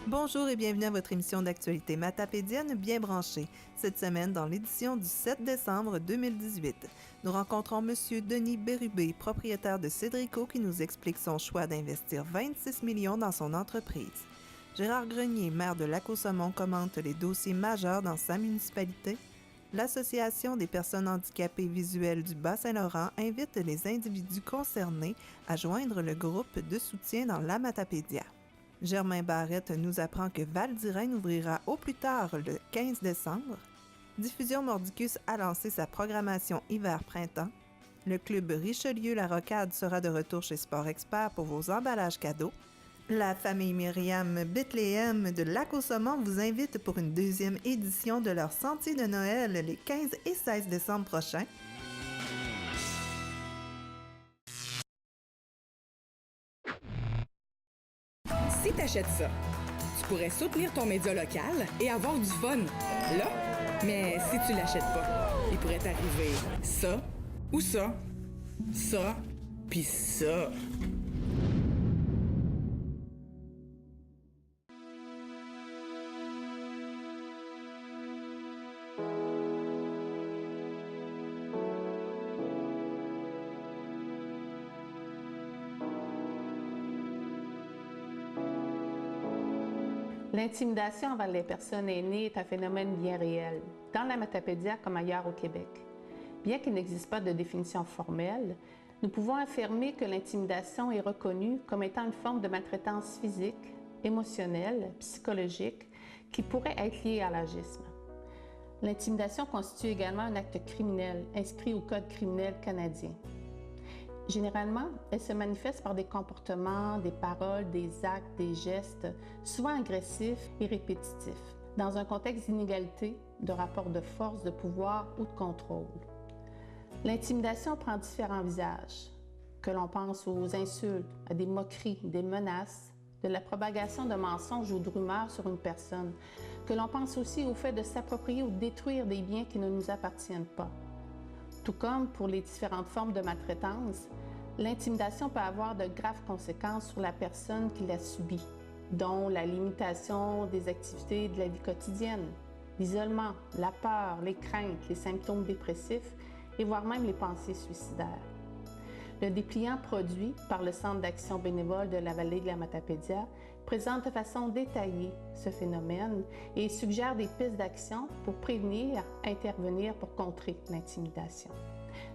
Bonjour et bienvenue à votre émission d'actualité matapédienne bien branchée. Cette semaine, dans l'édition du 7 décembre 2018, nous rencontrons M. Denis Bérubé, propriétaire de Cédrico, qui nous explique son choix d'investir 26 millions dans son entreprise. Gérard Grenier, maire de Lac-aux-Saumons, commente les dossiers majeurs dans sa municipalité. L'Association des personnes handicapées visuelles du Bas-Saint-Laurent invite les individus concernés à joindre le groupe de soutien dans la Matapédia. Germain Barrette nous apprend que Val-d'Irène ouvrira au plus tard le 15 décembre. Diffusion Mordicus a lancé sa programmation hiver-printemps. Le club Richelieu-La Rocade sera de retour chez Sport Expert pour vos emballages cadeaux. La famille Myriam Bethléem de Lac-aux-Saumons vous invite pour une deuxième édition de leur Sentier de Noël les 15 et 16 décembre prochains. Si t'achètes ça, tu pourrais soutenir ton média local et avoir du fun. Là, mais si tu l'achètes pas, il pourrait t'arriver ça, ou ça, pis ça. L'intimidation envers les personnes aînées est un phénomène bien réel, dans la Matapédia comme ailleurs au Québec. Bien qu'il n'existe pas de définition formelle, nous pouvons affirmer que l'intimidation est reconnue comme étant une forme de maltraitance physique, émotionnelle, psychologique, qui pourrait être liée à l'agisme. L'intimidation constitue également un acte criminel inscrit au Code criminel canadien. Généralement, elle se manifeste par des comportements, des paroles, des actes, des gestes, souvent agressifs et répétitifs, dans un contexte d'inégalité, de rapport de force, de pouvoir ou de contrôle. L'intimidation prend différents visages, que l'on pense aux insultes, à des moqueries, des menaces, de la propagation de mensonges ou de rumeurs sur une personne, que l'on pense aussi au fait de s'approprier ou de détruire des biens qui ne nous appartiennent pas. Tout comme pour les différentes formes de maltraitance, l'intimidation peut avoir de graves conséquences sur la personne qui la subit, dont la limitation des activités de la vie quotidienne, l'isolement, la peur, les craintes, les symptômes dépressifs et voire même les pensées suicidaires. Le dépliant produit par le Centre d'action bénévole de la vallée de la Matapédia présente de façon détaillée ce phénomène et suggère des pistes d'action pour prévenir, intervenir pour contrer l'intimidation.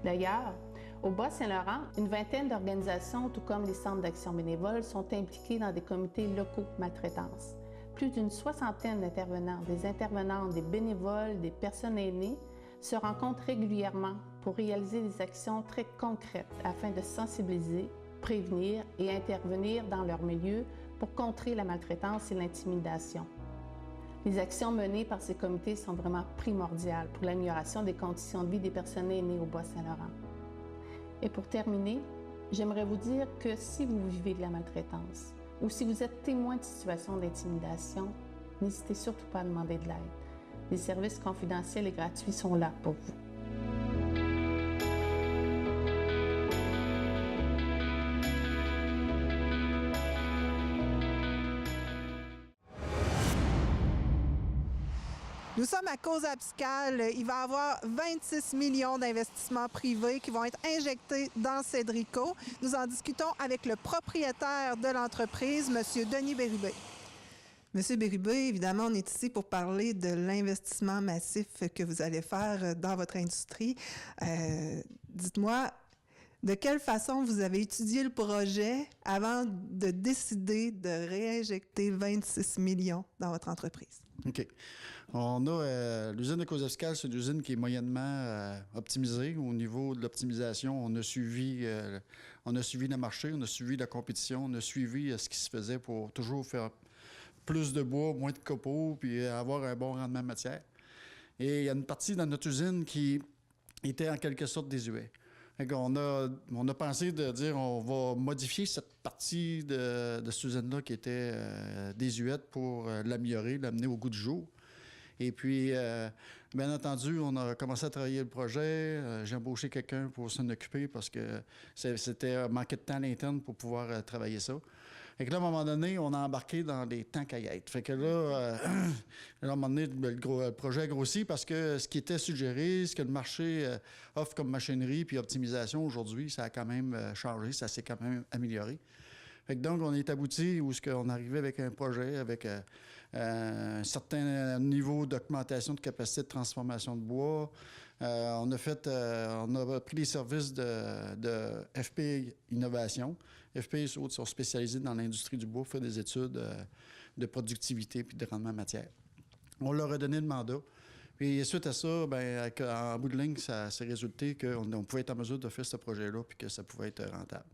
D'ailleurs, au Bas-Saint-Laurent, une vingtaine d'organisations, tout comme les centres d'action bénévole, sont impliqués dans des comités locaux maltraitance. Plus d'une soixantaine d'intervenants, des intervenantes, des bénévoles, des personnes aînées se rencontrent régulièrement pour réaliser des actions très concrètes afin de sensibiliser, prévenir et intervenir dans leur milieu pour contrer la maltraitance et l'intimidation. Les actions menées par ces comités sont vraiment primordiales pour l'amélioration des conditions de vie des personnes aînées au Bas-Saint-Laurent. Et pour terminer, j'aimerais vous dire que si vous vivez de la maltraitance ou si vous êtes témoin de situations d'intimidation, n'hésitez surtout pas à demander de l'aide. Les services confidentiels et gratuits sont là pour vous. Nous sommes à Cause Abscale. Il va y avoir 26 millions d'investissements privés qui vont être injectés dans Cédrico. Nous en discutons avec le propriétaire de l'entreprise, M. Denis Bérubé. Monsieur Bérubé, évidemment, on est ici pour parler de l'investissement massif que vous allez faire dans votre industrie. Dites-moi, de quelle façon vous avez étudié le projet avant de décider de réinjecter 26 millions dans votre entreprise? OK. On a l'usine de Cause Abscale, c'est une usine qui est moyennement optimisée. Au niveau de l'optimisation, on a suivi le marché, on a suivi la compétition, on a suivi ce qui se faisait pour toujours faire plus de bois, moins de copeaux, puis avoir un bon rendement de matière. Et il y a une partie dans notre usine qui était en quelque sorte désuète. On a pensé de dire on va modifier cette partie de cette usine-là qui était désuète pour l'améliorer, l'amener au goût du jour. Et puis, bien entendu, on a commencé à travailler le projet. J'ai embauché quelqu'un pour s'en occuper parce que c'était manqué de temps à l'interne pour pouvoir travailler ça. Fait que là, à un moment donné, on a embarqué dans des tanks à guêtres. Fait que là, à un moment donné, le projet a grossi parce que ce qui était suggéré, ce que le marché offre comme machinerie puis optimisation aujourd'hui, ça a quand même changé, ça s'est quand même amélioré. Fait que donc, on est abouti où on arrivait avec un projet, avec un certain niveau d'augmentation de capacité de transformation de bois. On a pris les services de FP Innovation. FP, sont spécialisés dans l'industrie du bois, fait des études de productivité puis de rendement matière. On leur a donné le mandat. Puis suite à ça, en bout de ligne, ça s'est résulté qu'on pouvait être en mesure de faire ce projet-là puis que ça pouvait être rentable.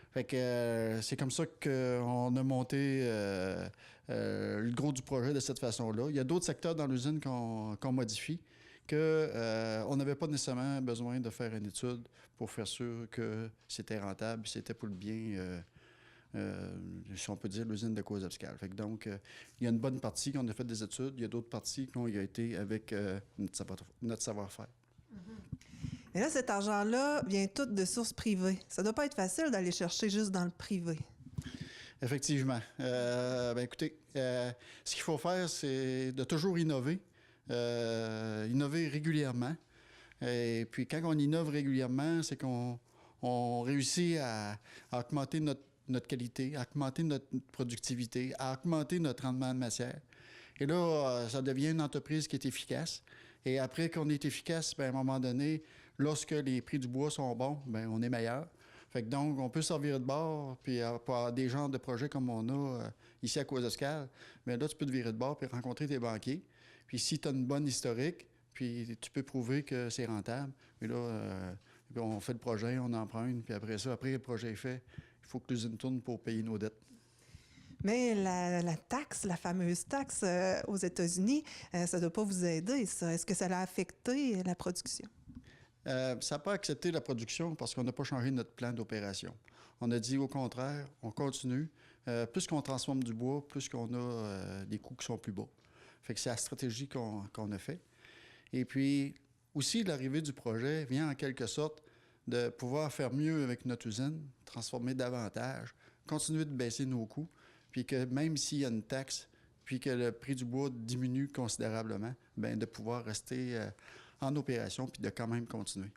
Fait que c'est comme ça qu'on a monté le gros du projet de cette façon-là. Il y a d'autres secteurs dans l'usine qu'on modifie, qu'on n'avait pas nécessairement besoin de faire une étude pour faire sûr que c'était rentable, c'était pour le bien, si on peut dire, l'usine de Coasepscal. Fait que donc, il y a une bonne partie qu'on a fait des études, il y a d'autres parties qui ont été avec notre savoir-faire. Mais là, cet argent-là vient tout de sources privées. Ça doit pas être facile d'aller chercher juste dans le privé. Effectivement. Écoutez, ce qu'il faut faire, c'est de toujours innover. Innover régulièrement. Et puis, quand on innove régulièrement, c'est qu'on réussit à augmenter notre qualité, à augmenter notre productivité, à augmenter notre rendement de matière. Et là, ça devient une entreprise qui est efficace. Et après qu'on est efficace, à un moment donné, lorsque les prix du bois sont bons, on est meilleur. Fait que donc, on peut servir de bord, puis pour des genres de projets comme on a ici à Coasepscal, mais là, tu peux te virer de bord puis rencontrer tes banquiers. Puis si tu as une bonne historique, puis tu peux prouver que c'est rentable, mais là, on fait le projet, on emprunte, puis après ça, après le projet est fait, il faut que l'usine tourne pour payer nos dettes. Mais la taxe, la fameuse taxe aux États-Unis, ça ne doit pas vous aider, ça. Est-ce que ça a affecté la production? Ça n'a pas accepté la production parce qu'on n'a pas changé notre plan d'opération. On a dit au contraire, on continue. Plus qu'on transforme du bois, plus qu'on a des coûts qui sont plus bas. Fait que c'est la stratégie qu'on a fait. Et puis, aussi, l'arrivée du projet vient en quelque sorte de pouvoir faire mieux avec notre usine, transformer davantage, continuer de baisser nos coûts, puis que même s'il y a une taxe, puis que le prix du bois diminue considérablement, de pouvoir rester en opération puis de quand même continuer.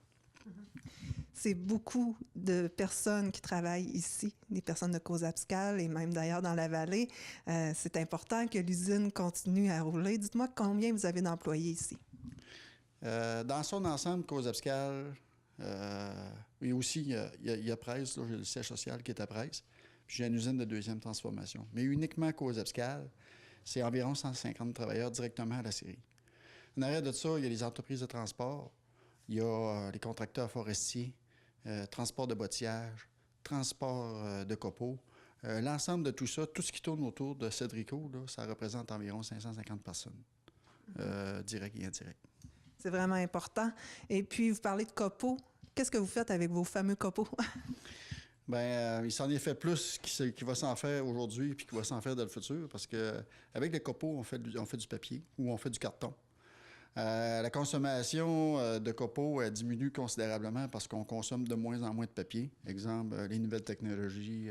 C'est beaucoup de personnes qui travaillent ici, des personnes de Coasepscal et même d'ailleurs dans la vallée. C'est important que l'usine continue à rouler. Dites-moi combien vous avez d'employés ici? Dans son ensemble, Coasepscal, et aussi, il y a Presse, là, j'ai le siège social qui est à Presse, puis j'ai une usine de deuxième transformation. Mais uniquement Coasepscal, c'est environ 150 travailleurs directement à la scierie. En arrière de ça, il y a les entreprises de transport, il y a les contracteurs forestiers, transport de bottillage, transport de copeaux. L'ensemble de tout ça, tout ce qui tourne autour de Cédrico, là, ça représente environ 550 personnes, directes et indirectes. C'est vraiment important. Et puis, vous parlez de copeaux. Qu'est-ce que vous faites avec vos fameux copeaux? Il s'en est fait plus qui va s'en faire aujourd'hui puis qui va s'en faire dans le futur parce qu'avec les copeaux, on fait du papier ou on fait du carton. La consommation de copeaux diminue considérablement parce qu'on consomme de moins en moins de papier. Exemple, les nouvelles technologies,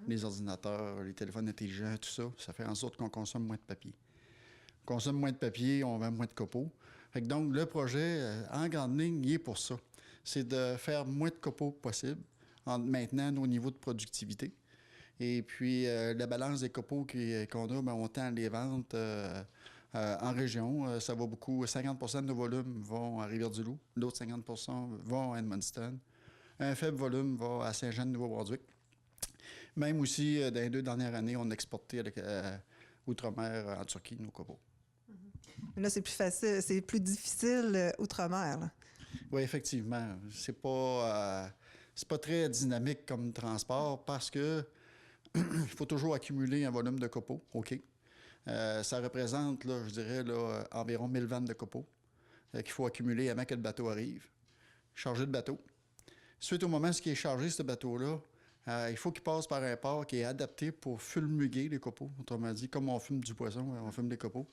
les ordinateurs, les téléphones intelligents, tout ça, ça fait en sorte qu'on consomme moins de papier. On consomme moins de papier, on vend moins de copeaux. Fait que donc, le projet, en grande ligne, il est pour ça. C'est de faire moins de copeaux possible en maintenant nos niveaux de productivité. Et puis, la balance des copeaux qu'on a, on tend les ventes en région. Ça va beaucoup. 50 de nos volumes vont à Rivière-du-Loup. L'autre 50 vont à Edmundston. Un faible volume va à Saint-Jean-de-Nouveau-Brunswick. Même aussi, dans les 2 dernières années, on a exporté outre-mer en Turquie nos copeaux. Mais là, c'est plus facile, c'est plus difficile outre-mer. Là. Oui, effectivement. C'est pas très dynamique comme transport parce que il faut toujours accumuler un volume de copeaux. OK. Ça représente, là, je dirais, là, environ 1000 vannes de copeaux qu'il faut accumuler avant que le bateau arrive. Charger le bateau. Suite au moment où il est chargé, ce bateau-là, il faut qu'il passe par un port qui est adapté pour fulmuguer les copeaux. Autrement dit, comme on fume du poisson, on fume des copeaux,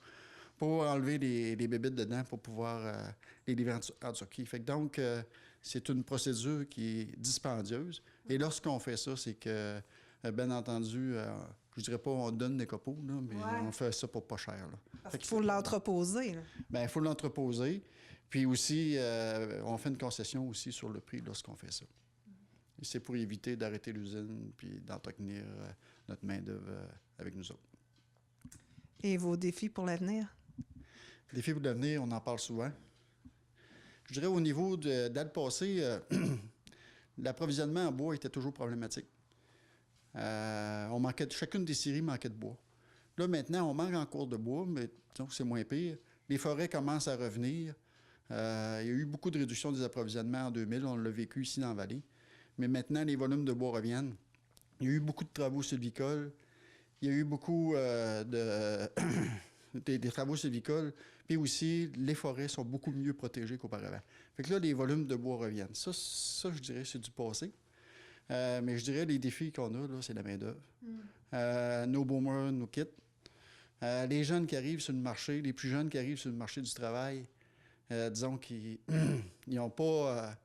pour enlever les bébites dedans pour pouvoir les livrer en Turquie. Fait que donc, c'est une procédure qui est dispendieuse. Et lorsqu'on fait ça, c'est que Bien entendu, je dirais pas on donne des copeaux, là, mais on fait ça pour pas cher. Là. Parce qu'il faut l'entreposer. Là. Bien, il faut l'entreposer. Puis aussi, on fait une concession aussi sur le prix lorsqu'on fait ça. Et c'est pour éviter d'arrêter l'usine puis d'entretenir notre main-d'œuvre avec nous autres. Et vos défis pour l'avenir? Défis pour l'avenir, on en parle souvent. Je dirais au niveau dans le passé, l'approvisionnement en bois était toujours problématique. Chacune des scieries manquait de bois. Là, maintenant, on manque encore de bois, mais disons que c'est moins pire. Les forêts commencent à revenir. Il y a eu beaucoup de réduction des approvisionnements en 2000. On l'a vécu ici dans la vallée. Mais maintenant, les volumes de bois reviennent. Il y a eu beaucoup de travaux sylvicoles. Il y a eu beaucoup des travaux sylvicoles. Puis aussi, les forêts sont beaucoup mieux protégées qu'auparavant. Fait que là, les volumes de bois reviennent. Ça je dirais, c'est du passé. Mais je dirais, les défis qu'on a, là, c'est la main-d'œuvre. Nos boomers nous quittent. Les jeunes qui arrivent sur le marché, les plus jeunes qui arrivent sur le marché du travail, disons qu'ils n'ont pas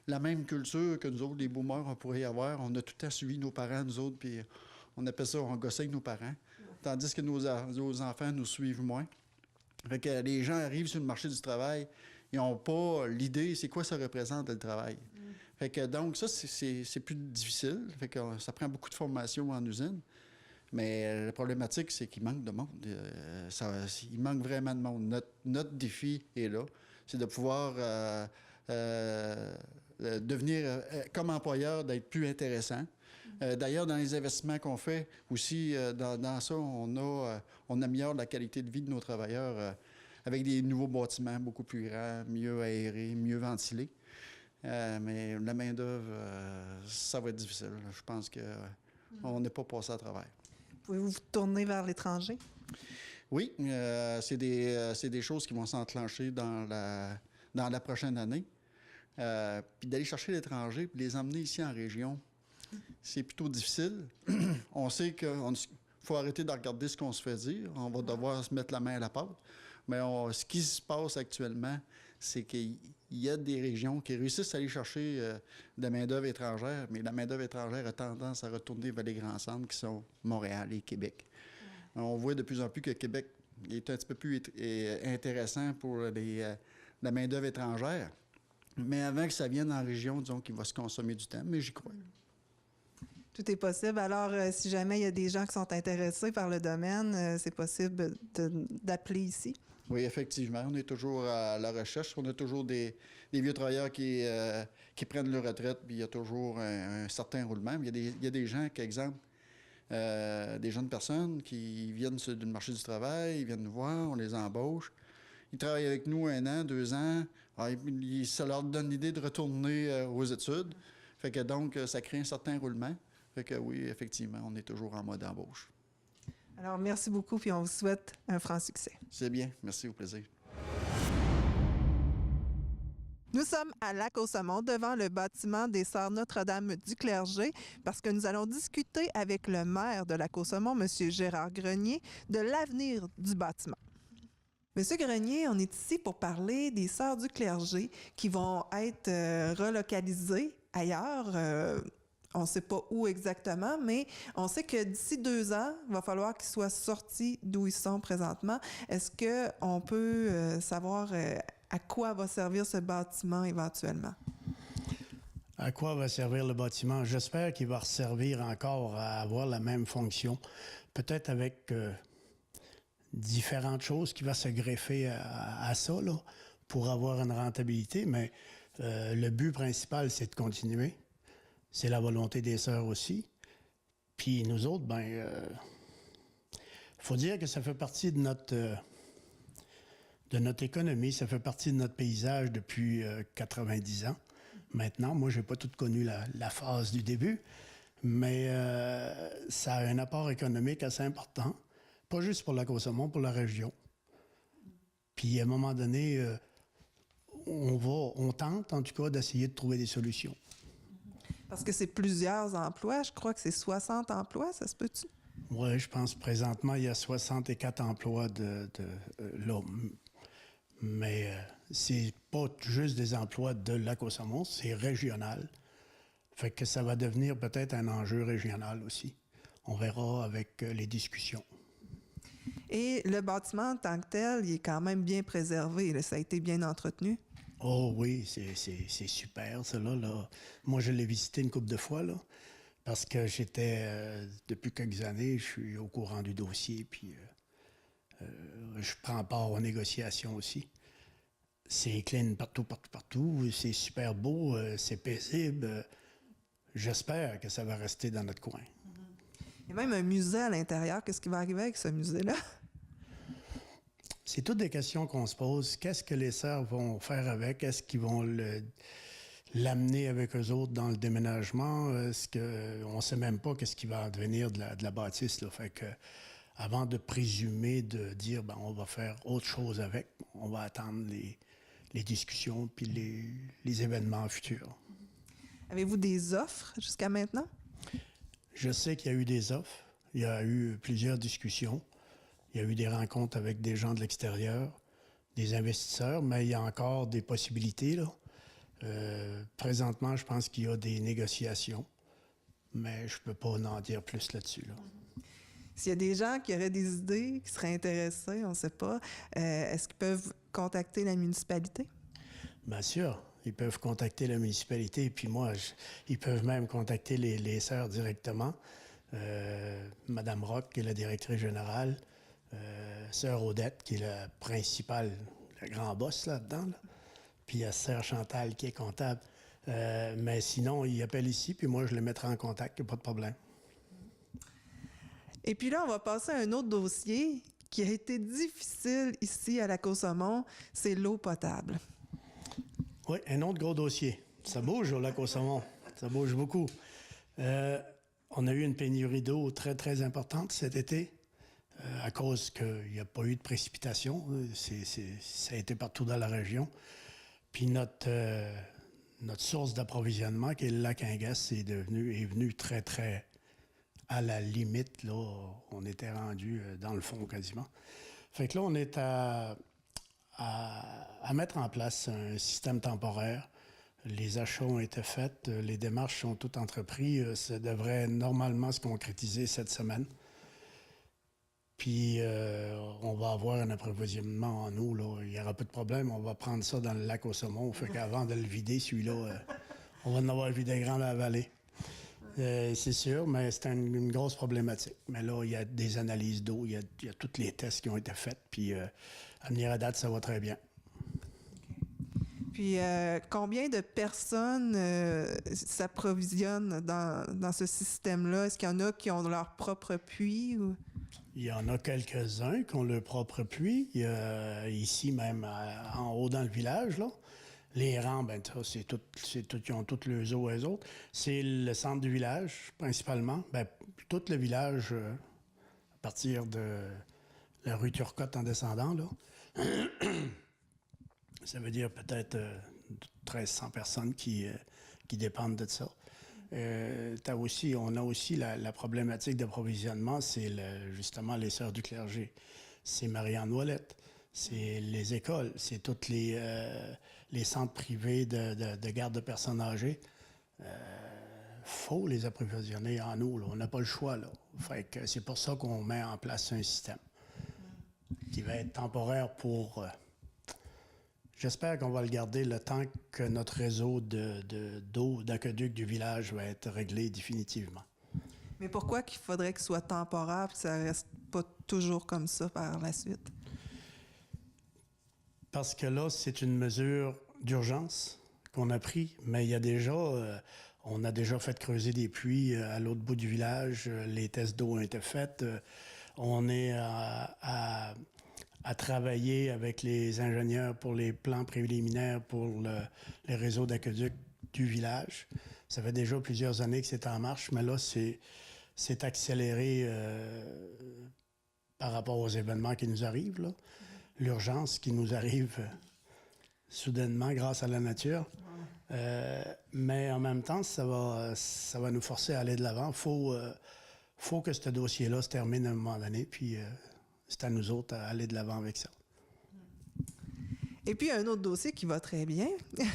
la même culture que nous autres, les boomers, on pourrait y avoir. On a tout le temps suivi nos parents, nous autres, puis on appelle ça, on gossait avec nos parents. Tandis que nos enfants nous suivent moins. Fait que les gens arrivent sur le marché du travail, ils n'ont pas l'idée, c'est quoi ça représente le travail. Fait que donc, ça, c'est plus difficile. Fait que ça prend beaucoup de formation en usine. Mais la problématique, c'est qu'il manque de monde. Il manque vraiment de monde. Notre défi est là. C'est de pouvoir devenir, comme employeur, d'être plus intéressant. D'ailleurs, dans les investissements qu'on fait aussi, dans ça, on améliore la qualité de vie de nos travailleurs avec des nouveaux bâtiments beaucoup plus grands, mieux aérés, mieux ventilés. Mais la main-d'œuvre, ça va être difficile. Je pense qu'on n'est pas passé à travers. Pouvez-vous vous tourner vers l'étranger? Oui, c'est des choses qui vont s'enclencher dans la prochaine année. Puis d'aller chercher l'étranger puis les emmener ici en région, c'est plutôt difficile. On sait qu'il faut arrêter de regarder ce qu'on se fait dire. On va devoir se mettre la main à la pâte. Mais ce qui se passe actuellement, c'est qu'il y a des régions qui réussissent à aller chercher de la main-d'œuvre étrangère, mais la main-d'œuvre étrangère a tendance à retourner vers les grands centres qui sont Montréal et Québec. On voit de plus en plus que Québec est un petit peu plus intéressant pour la main-d'œuvre étrangère. Mais avant que ça vienne en région, disons qu'il va se consommer du temps, mais j'y crois. Tout est possible. Alors, si jamais il y a des gens qui sont intéressés par le domaine, c'est possible d'appeler ici? Oui, effectivement. On est toujours à la recherche. On a toujours des vieux travailleurs qui prennent leur retraite, puis il y a toujours un certain roulement. Il y a des gens, par exemple, des jeunes personnes qui viennent du marché du travail, ils viennent nous voir, on les embauche. Ils travaillent avec nous 1 an, 2 ans. Ça leur donne l'idée de retourner aux études. Fait que donc, ça crée un certain roulement. Fait que oui, effectivement, on est toujours en mode embauche. Alors, merci beaucoup, puis on vous souhaite un franc succès. C'est bien. Merci, au plaisir. Nous sommes à Lac-aux-Saumons, devant le bâtiment des Sœurs Notre-Dame du Clergé, parce que nous allons discuter avec le maire de Lac-aux-Saumons, M. Gérard Grenier, de l'avenir du bâtiment. Monsieur Grenier, on est ici pour parler des Sœurs du Clergé qui vont être relocalisées ailleurs. On ne sait pas où exactement, mais on sait que d'ici 2 ans, il va falloir qu'ils soient sortis d'où ils sont présentement. Est-ce qu'on peut savoir à quoi va servir ce bâtiment éventuellement? À quoi va servir le bâtiment? J'espère qu'il va servir encore à avoir la même fonction. Peut-être avec différentes choses qui vont se greffer à ça, là, pour avoir une rentabilité, mais le but principal, c'est de continuer. C'est la volonté des sœurs aussi. Puis nous autres, faut dire que ça fait partie de notre économie, ça fait partie de notre paysage depuis 90 ans. Maintenant, moi, j'ai pas tout connu la phase du début, mais ça a un apport économique assez important, pas juste pour Lac-aux-Saumons, pour la région. Puis à un moment donné, on tente en tout cas d'essayer de trouver des solutions. Parce que c'est plusieurs emplois. Je crois que c'est 60 emplois, ça se peut-tu? Oui, je pense présentement, il y a 64 emplois là. Mais c'est pas juste des emplois de Lac-aux-Saumons, c'est régional. Fait que ça va devenir peut-être un enjeu régional aussi. on verra avec les discussions. Et le bâtiment en tant que tel, il est quand même bien préservé, là. Ça a été bien entretenu. Oh oui, c'est super, ça, là. Moi, je l'ai visité une couple de fois, là, parce que depuis quelques années, je suis au courant du dossier, puis je prends part aux négociations aussi. C'est clean partout. C'est super beau, c'est paisible. J'espère que ça va rester dans notre coin. Il y a même un musée à l'intérieur. Qu'est-ce qui va arriver avec ce musée-là? C'est toutes des questions qu'on se pose. Qu'est-ce que les sœurs vont faire avec? Est-ce qu'ils vont l'amener avec eux autres dans le déménagement? On ne sait même pas qu'est-ce qui va advenir de la bâtisse, là. Fait que, avant de présumer, de dire on va faire autre chose avec, on va attendre les discussions puis les événements futurs. Avez-vous des offres jusqu'à maintenant? Je sais qu'il y a eu des offres. Il y a eu plusieurs discussions. Il y a eu des rencontres avec des gens de l'extérieur, des investisseurs, mais il y a encore des possibilités, là. Présentement, je pense qu'il y a des négociations, mais je ne peux pas en dire plus là-dessus, là. S'il y a des gens qui auraient des idées, qui seraient intéressés, on ne sait pas, est-ce qu'ils peuvent contacter la municipalité? Bien sûr, ils peuvent contacter la municipalité, puis moi, ils peuvent même contacter les sœurs directement. Madame Rock, qui est la directrice générale, sœur Odette, qui est la principale, la grand boss là-dedans, là. Puis il y a sœur Chantal, qui est comptable. Mais sinon, ils appellent ici, puis moi, je les mettrai en contact, il n'y a pas de problème. Et puis là, on va passer à un autre dossier qui a été difficile ici à la Côte-Saumon, c'est l'eau potable. Oui, un autre gros dossier. Ça bouge au lac Côte-Saumon. Ça bouge beaucoup. On a eu une pénurie d'eau très, très importante cet été à cause qu'il n'y a pas eu de précipitations. Ça a été partout dans la région. Puis notre source d'approvisionnement, qui est le lac Ingas, est venu très, très à la limite. Là, on était rendu dans le fond quasiment. Fait que là, on est à mettre en place un système temporaire. Les achats ont été faits, les démarches sont toutes entreprises. Ça devrait normalement se concrétiser cette semaine. Puis, on va avoir un approvisionnement en eau, là. Il n'y aura pas de problème. On va prendre ça dans le lac au saumon. Fait qu'avant de le vider, celui-là, on va en avoir vidé grand dans la vallée. C'est sûr, mais c'est une grosse problématique. Mais là, il y a des analyses d'eau, il y a tous les tests qui ont été faits. Puis, à venir à date, ça va très bien. Puis, combien de personnes s'approvisionnent dans ce système-là? Est-ce qu'il y en a qui ont leur propre puits? Ou... Il y en a quelques-uns qui ont leur propre puits. Il y a ici, même en haut dans le village, là. Les rangs, ben ça, ils ont toutes leurs eaux eux autres. C'est le centre du village, principalement. Ben, tout le village, à partir de la rue Turcotte en descendant, là. Ça veut dire peut-être 1300 personnes qui dépendent de ça. On a aussi la problématique d'approvisionnement, c'est justement les sœurs du clergé. C'est Marianne Ouellette, c'est les écoles, c'est tous les centres privés de garde de personnes âgées. Faut les approvisionner en eau, là. On n'a pas le choix, là. Fait que c'est pour ça qu'on met en place un système qui va être temporaire pour... J'espère qu'on va le garder le temps que notre réseau d'eau, d'aqueduc du village va être réglé définitivement. Mais pourquoi qu'il faudrait qu'il soit temporaire et que ça ne reste pas toujours comme ça par la suite? Parce que là, c'est une mesure d'urgence qu'on a prise, mais il y a on a déjà fait creuser des puits à l'autre bout du village. Les tests d'eau ont été faits. On est à travailler avec les ingénieurs pour les plans préliminaires pour les réseaux d'aqueduc du village. Ça fait déjà plusieurs années que c'est en marche, mais là, c'est accéléré par rapport aux événements qui nous arrivent, là. L'urgence qui nous arrive soudainement grâce à la nature. Mais en même temps, ça va nous forcer à aller de l'avant. Faut que ce dossier-là se termine à un moment donné, puis... c'est à nous autres à aller de l'avant avec ça. Et puis, un autre dossier qui va très bien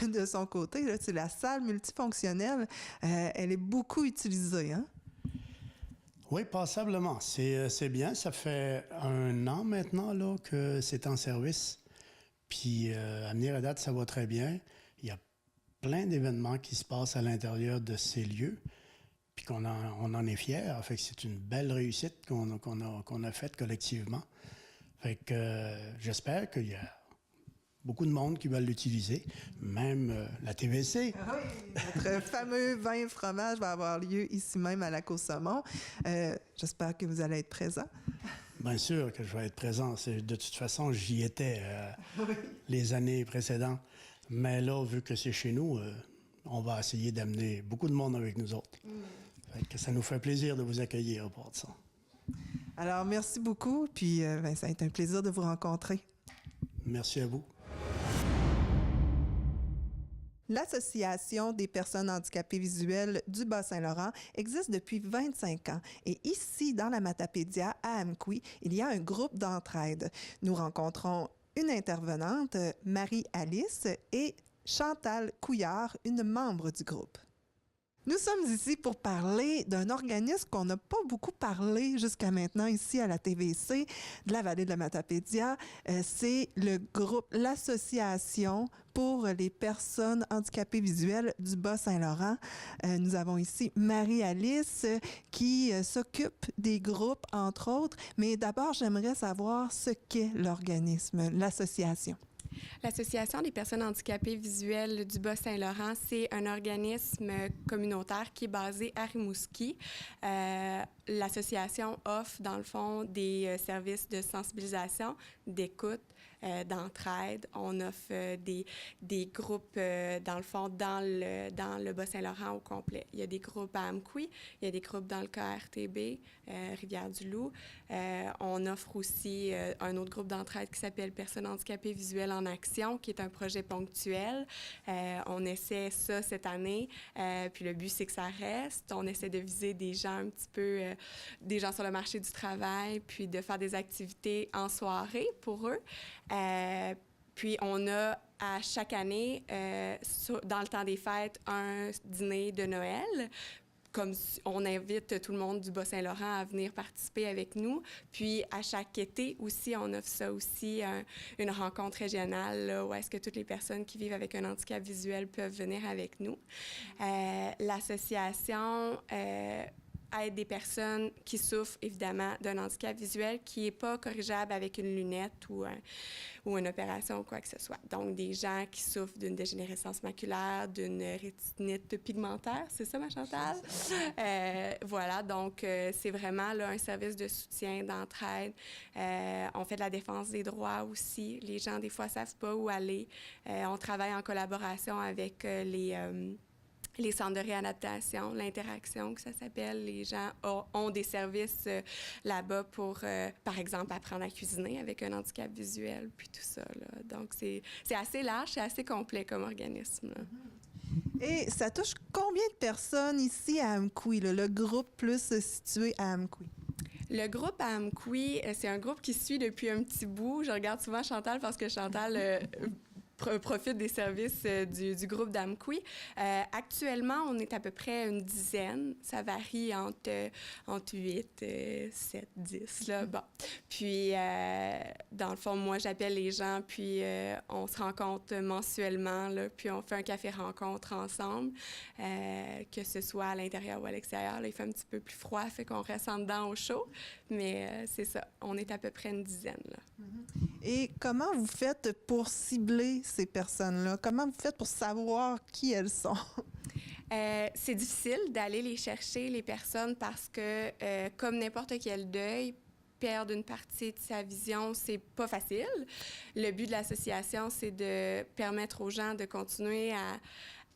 de son côté, là, c'est la salle multifonctionnelle. Elle est beaucoup utilisée, hein? Oui, passablement. C'est bien. Ça fait 1 an maintenant là, que c'est en service. Puis à venir à date, ça va très bien. Il y a plein d'événements qui se passent à l'intérieur de ces lieux, puis on en est fiers. Fait que c'est une belle réussite qu'on a faite collectivement. Fait que j'espère qu'il y a beaucoup de monde qui va l'utiliser, même la TVC. Oui, notre fameux vin fromage va avoir lieu ici même à Lac-aux-Saumons. J'espère que vous allez être présents. Bien sûr que je vais être présent. De toute façon, j'y étais les années précédentes. Mais là, vu que c'est chez nous, on va essayer d'amener beaucoup de monde avec nous autres. Fait que ça nous fait plaisir de vous accueillir au Port de Sang. Alors, merci beaucoup. Puis, ça a été un plaisir de vous rencontrer. Merci à vous. L'Association des personnes handicapées visuelles du Bas-Saint-Laurent existe depuis 25 ans. Et ici, dans la Matapédia, à Amqui, il y a un groupe d'entraide. Nous rencontrons une intervenante, Marie-Alice, et Chantal Couillard, une membre du groupe. Nous sommes ici pour parler d'un organisme qu'on n'a pas beaucoup parlé jusqu'à maintenant ici à la TVC de la vallée de la Matapédia. C'est le groupe, l'Association pour les personnes handicapées visuelles du Bas-Saint-Laurent. Nous avons ici Marie-Alice qui s'occupe des groupes, entre autres. Mais d'abord, j'aimerais savoir ce qu'est l'organisme, l'association. L'Association des personnes handicapées visuelles du Bas-Saint-Laurent, c'est un organisme communautaire qui est basé à Rimouski. L'association offre, dans le fond, des services de sensibilisation, d'écoute, d'entraide. On offre des groupes, dans le fond, dans le Bas-Saint-Laurent au complet. Il y a des groupes à Amqui, il y a des groupes dans le KRTB, Rivière-du-Loup. On offre aussi un autre groupe d'entraide qui s'appelle Personnes handicapées visuelles en action, qui est un projet ponctuel. On essaie ça cette année, puis le but, c'est que ça reste. On essaie de viser des gens un petit peu, des gens sur le marché du travail, puis de faire des activités en soirée pour eux. Puis on a à chaque année, dans le temps des fêtes, un dîner de Noël. Comme on invite tout le monde du Bas-Saint-Laurent à venir participer avec nous. Puis, à chaque été aussi, on offre ça aussi, une rencontre régionale là, où est-ce que toutes les personnes qui vivent avec un handicap visuel peuvent venir avec nous. L'association aide des personnes qui souffrent évidemment d'un handicap visuel qui n'est pas corrigeable avec une lunette ou une opération ou quoi que ce soit. Donc, des gens qui souffrent d'une dégénérescence maculaire, d'une rétinite pigmentaire, c'est ça, ma Chantal? Voilà, donc c'est vraiment là, un service de soutien, d'entraide. On fait de la défense des droits aussi. Les gens, des fois, ne savent pas où aller. On travaille en collaboration avec les centres de réadaptation, l'interaction que ça s'appelle. Les gens ont des services là-bas pour, par exemple, apprendre à cuisiner avec un handicap visuel, puis tout ça. Là. Donc, c'est assez large, c'est assez complet comme organisme. Là. Et ça touche combien de personnes ici à Amqui, le groupe plus situé à Amqui? Le groupe à Amqui, c'est un groupe qui suit depuis un petit bout. Je regarde souvent Chantal parce que Chantal profite des services du groupe d'Amqui. Actuellement, on est à peu près une dizaine. Ça varie entre 8, 7, 10. Là. Bon. Puis, dans le fond, moi, j'appelle les gens, puis on se rencontre mensuellement, là, puis on fait un café-rencontre ensemble, que ce soit à l'intérieur ou à l'extérieur. Là, il fait un petit peu plus froid, fait qu'on reste en dedans au chaud. Mais c'est ça, on est à peu près une dizaine. Là. Et comment vous faites pour cibler ces personnes-là? Comment vous faites pour savoir qui elles sont? C'est difficile d'aller les chercher, les personnes, parce que comme n'importe quel deuil, perdre une partie de sa vision, c'est pas facile. Le but de l'association, c'est de permettre aux gens de continuer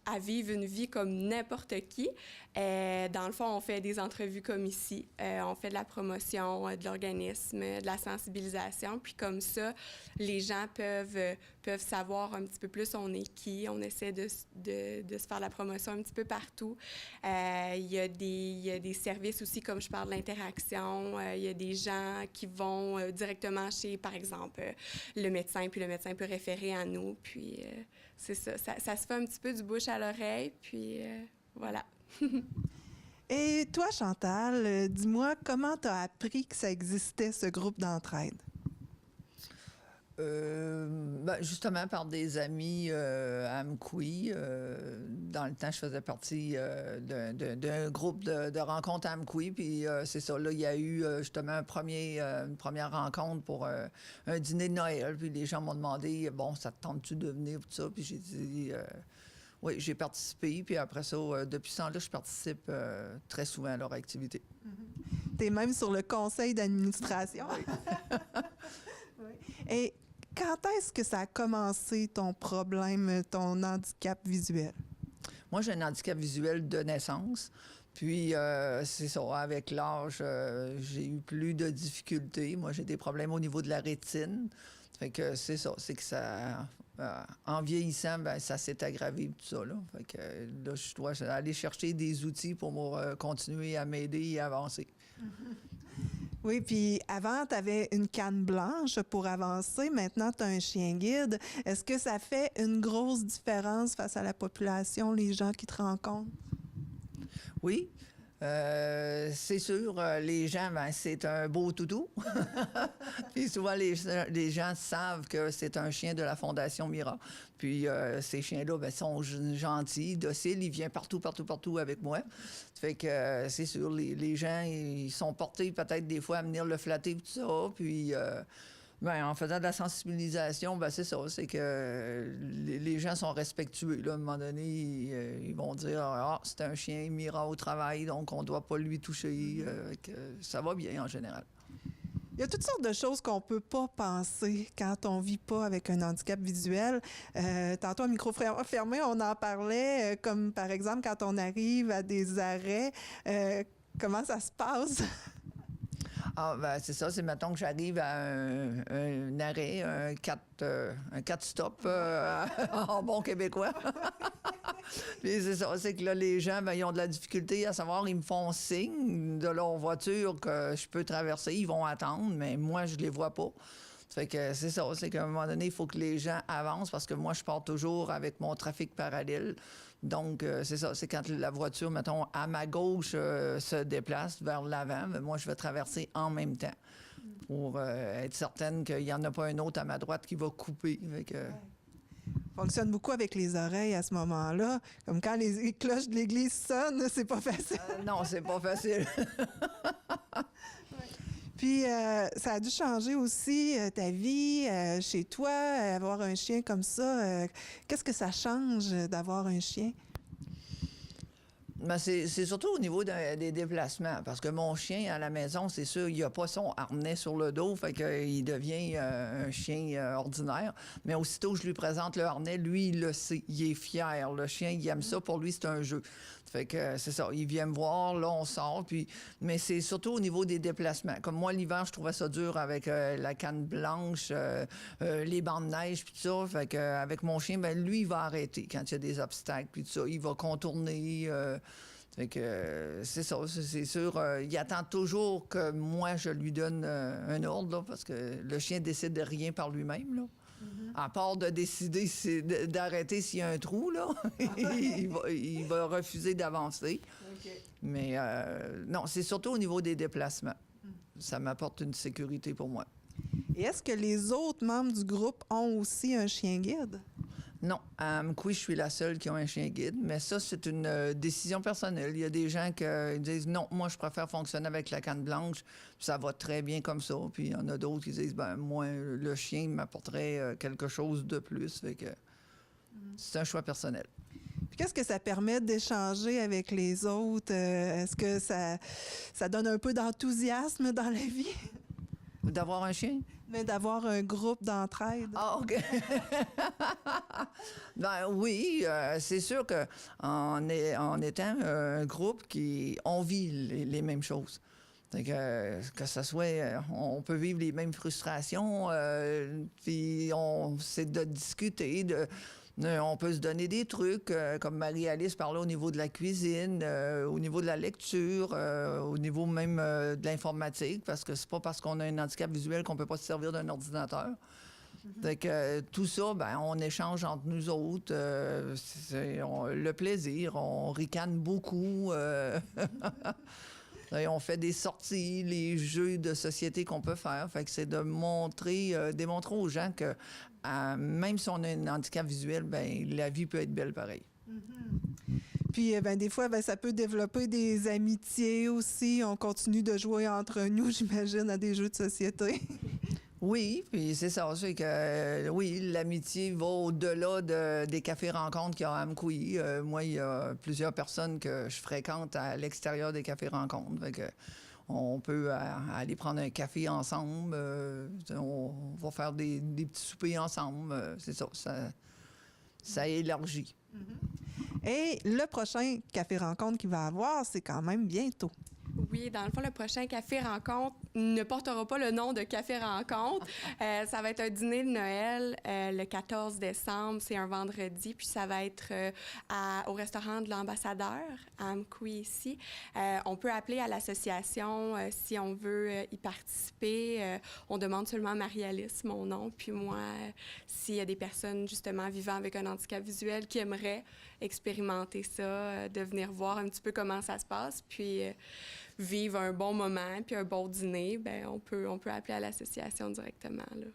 à vivre une vie comme n'importe qui. Dans le fond, on fait des entrevues comme ici. On fait de la promotion de l'organisme, de la sensibilisation. Puis comme ça, les gens peuvent savoir un petit peu plus on est qui. On essaie de se faire la promotion un petit peu partout. Il y a des services aussi, comme je parle de l'interaction. Il y a des gens qui vont directement chez, par exemple, le médecin, puis le médecin peut référer à nous. Puis c'est ça. Ça se fait un petit peu du bouche à l'oreille, puis voilà. Et toi, Chantal, dis-moi, comment tu as appris que ça existait, ce groupe d'entraide? Justement par des amis à Amkoui. Dans le temps, je faisais partie d'un groupe de rencontres à Amkoui. Puis c'est ça, là, il y a eu justement une première rencontre pour un dîner de Noël. Puis les gens m'ont demandé, bon, ça te tente-tu de venir, tout ça? Puis j'ai dit, oui, j'ai participé. Puis après ça, depuis ce temps-là, je participe très souvent à leur activité. Tu es même sur le conseil d'administration. Oui. Et quand est-ce que ça a commencé, ton problème, ton handicap visuel? Moi, j'ai un handicap visuel de naissance. Puis, c'est ça, avec l'âge, j'ai eu plus de difficultés. Moi, j'ai des problèmes au niveau de la rétine. Fait que c'est ça, c'est que ça... en vieillissant, ben, ça s'est aggravé, tout ça, là. Fait que là, je dois aller chercher des outils pour continuer à m'aider et avancer. Oui, puis avant, tu avais une canne blanche pour avancer. Maintenant, tu as un chien guide. Est-ce que ça fait une grosse différence face à la population, les gens qui te rencontrent? Oui. C'est sûr, les gens, ben, c'est un beau toutou. Puis souvent, les gens savent que c'est un chien de la Fondation Mira. Puis ces chiens-là, ben, sont gentils, dociles. Ils viennent partout avec moi. Fait que c'est sûr, les gens, ils sont portés peut-être des fois à venir le flatter, tout ça. Puis... ben, en faisant de la sensibilisation, ben, c'est ça, c'est que les gens sont respectueux. Là. À un moment donné, ils vont dire « Ah, c'est un chien, Mira au travail, donc on ne doit pas lui toucher. Ça va bien en général. Il y a toutes sortes de choses qu'on ne peut pas penser quand on ne vit pas avec un handicap visuel. Tantôt, à micro fermé, on en parlait, comme par exemple quand on arrive à des arrêts. Comment ça se passe? Ah, ben, c'est ça. C'est mettons que j'arrive à un arrêt, un 4 stop en bon québécois. Puis c'est ça. C'est que là, les gens, ben, ils ont de la difficulté à savoir. Ils me font signe de leur voiture que je peux traverser. Ils vont attendre, mais moi, je les vois pas. Fait que c'est ça. C'est qu'à un moment donné, il faut que les gens avancent parce que moi, je pars toujours avec mon trafic parallèle. Donc, c'est ça, c'est quand la voiture, mettons, à ma gauche se déplace vers l'avant, mais moi, je vais traverser en même temps pour être certaine qu'il n'y en a pas un autre à ma droite qui va couper. Fonctionne beaucoup avec les oreilles à ce moment-là. Comme quand les cloches de l'église sonnent, c'est pas facile. Non, c'est pas facile. Puis, ça a dû changer aussi ta vie chez toi, avoir un chien comme ça. Qu'est-ce que ça change d'avoir un chien? Ben c'est surtout au niveau des déplacements, parce que mon chien à la maison, c'est sûr, il n'a pas son harnais sur le dos, fait qu'il devient un chien ordinaire. Mais aussitôt que je lui présente le harnais, lui, il le sait, il est fier. Le chien, il aime ça, pour lui, c'est un jeu. Fait que c'est ça, il vient me voir, là, on sort, puis... Mais c'est surtout au niveau des déplacements. Comme moi, l'hiver, je trouvais ça dur avec la canne blanche, les bancs de neige, puis tout ça. Fait que avec mon chien, ben lui, il va arrêter quand il y a des obstacles, puis tout ça. Il va contourner... Fait que c'est ça, c'est sûr. Il attend toujours que moi, je lui donne un ordre, là, parce que le chien décide de rien par lui-même, là. À part de décider d'arrêter s'il y a un trou, là, il va refuser d'avancer. Okay. Mais non, c'est surtout au niveau des déplacements. Ça m'apporte une sécurité pour moi. Et est-ce que les autres membres du groupe ont aussi un chien guide? Non, à Amkoui, je suis la seule qui a un chien guide, mais ça, c'est une décision personnelle. Il y a des gens qui disent « Non, moi, je préfère fonctionner avec la canne blanche, ça va très bien comme ça. » Puis il y en a d'autres qui disent « Ben moi, le chien m'apporterait quelque chose de plus. » Fait que c'est un choix personnel. Puis qu'est-ce que ça permet d'échanger avec les autres? Est-ce que ça donne un peu d'enthousiasme dans la vie? D'avoir un chien? Mais d'avoir un groupe d'entraide. Ah, OK. Ben oui, c'est sûr qu'en étant un groupe on vit les mêmes choses. Que ça soit, on peut vivre les mêmes frustrations, puis c'est de discuter, on peut se donner des trucs, comme Marie-Alice parlait au niveau de la cuisine, au niveau de la lecture, au niveau même de l'informatique, parce que c'est pas parce qu'on a un handicap visuel qu'on peut pas se servir d'un ordinateur. Fait que tout ça, ben, on échange entre nous autres. Le plaisir, on ricane beaucoup. Et on fait des sorties, les jeux de société qu'on peut faire. Fait que c'est de démontrer aux gens que même si on a un handicap visuel, ben, la vie peut être belle pareil. Puis, des fois, ça peut développer des amitiés aussi. On continue de jouer entre nous, j'imagine, à des jeux de société. Oui, puis c'est ça. C'est que, oui, l'amitié va au-delà des cafés-rencontres qu'il y a à Amkoui. Moi, il y a plusieurs personnes que je fréquente à l'extérieur des cafés-rencontres. Fait que on peut aller prendre un café ensemble. On va faire des petits soupers ensemble. C'est ça. Ça élargit. Et le prochain café-rencontre qu'il va avoir, c'est quand même bientôt. Oui, dans le fond, le prochain Café Rencontre ne portera pas le nom de Café Rencontre. Ça va être un dîner de Noël le 14 décembre. C'est un vendredi. Puis ça va être au restaurant de l'Ambassadeur à Amkoui ici. On peut appeler à l'association si on veut y participer. On demande seulement Marie-Alice, mon nom. Puis moi, s'il y a des personnes justement vivant avec un handicap visuel qui aimeraient expérimenter ça, de venir voir un petit peu comment ça se passe. Puis vivre un bon moment, puis un bon dîner, bien, on peut appeler à l'association directement, là.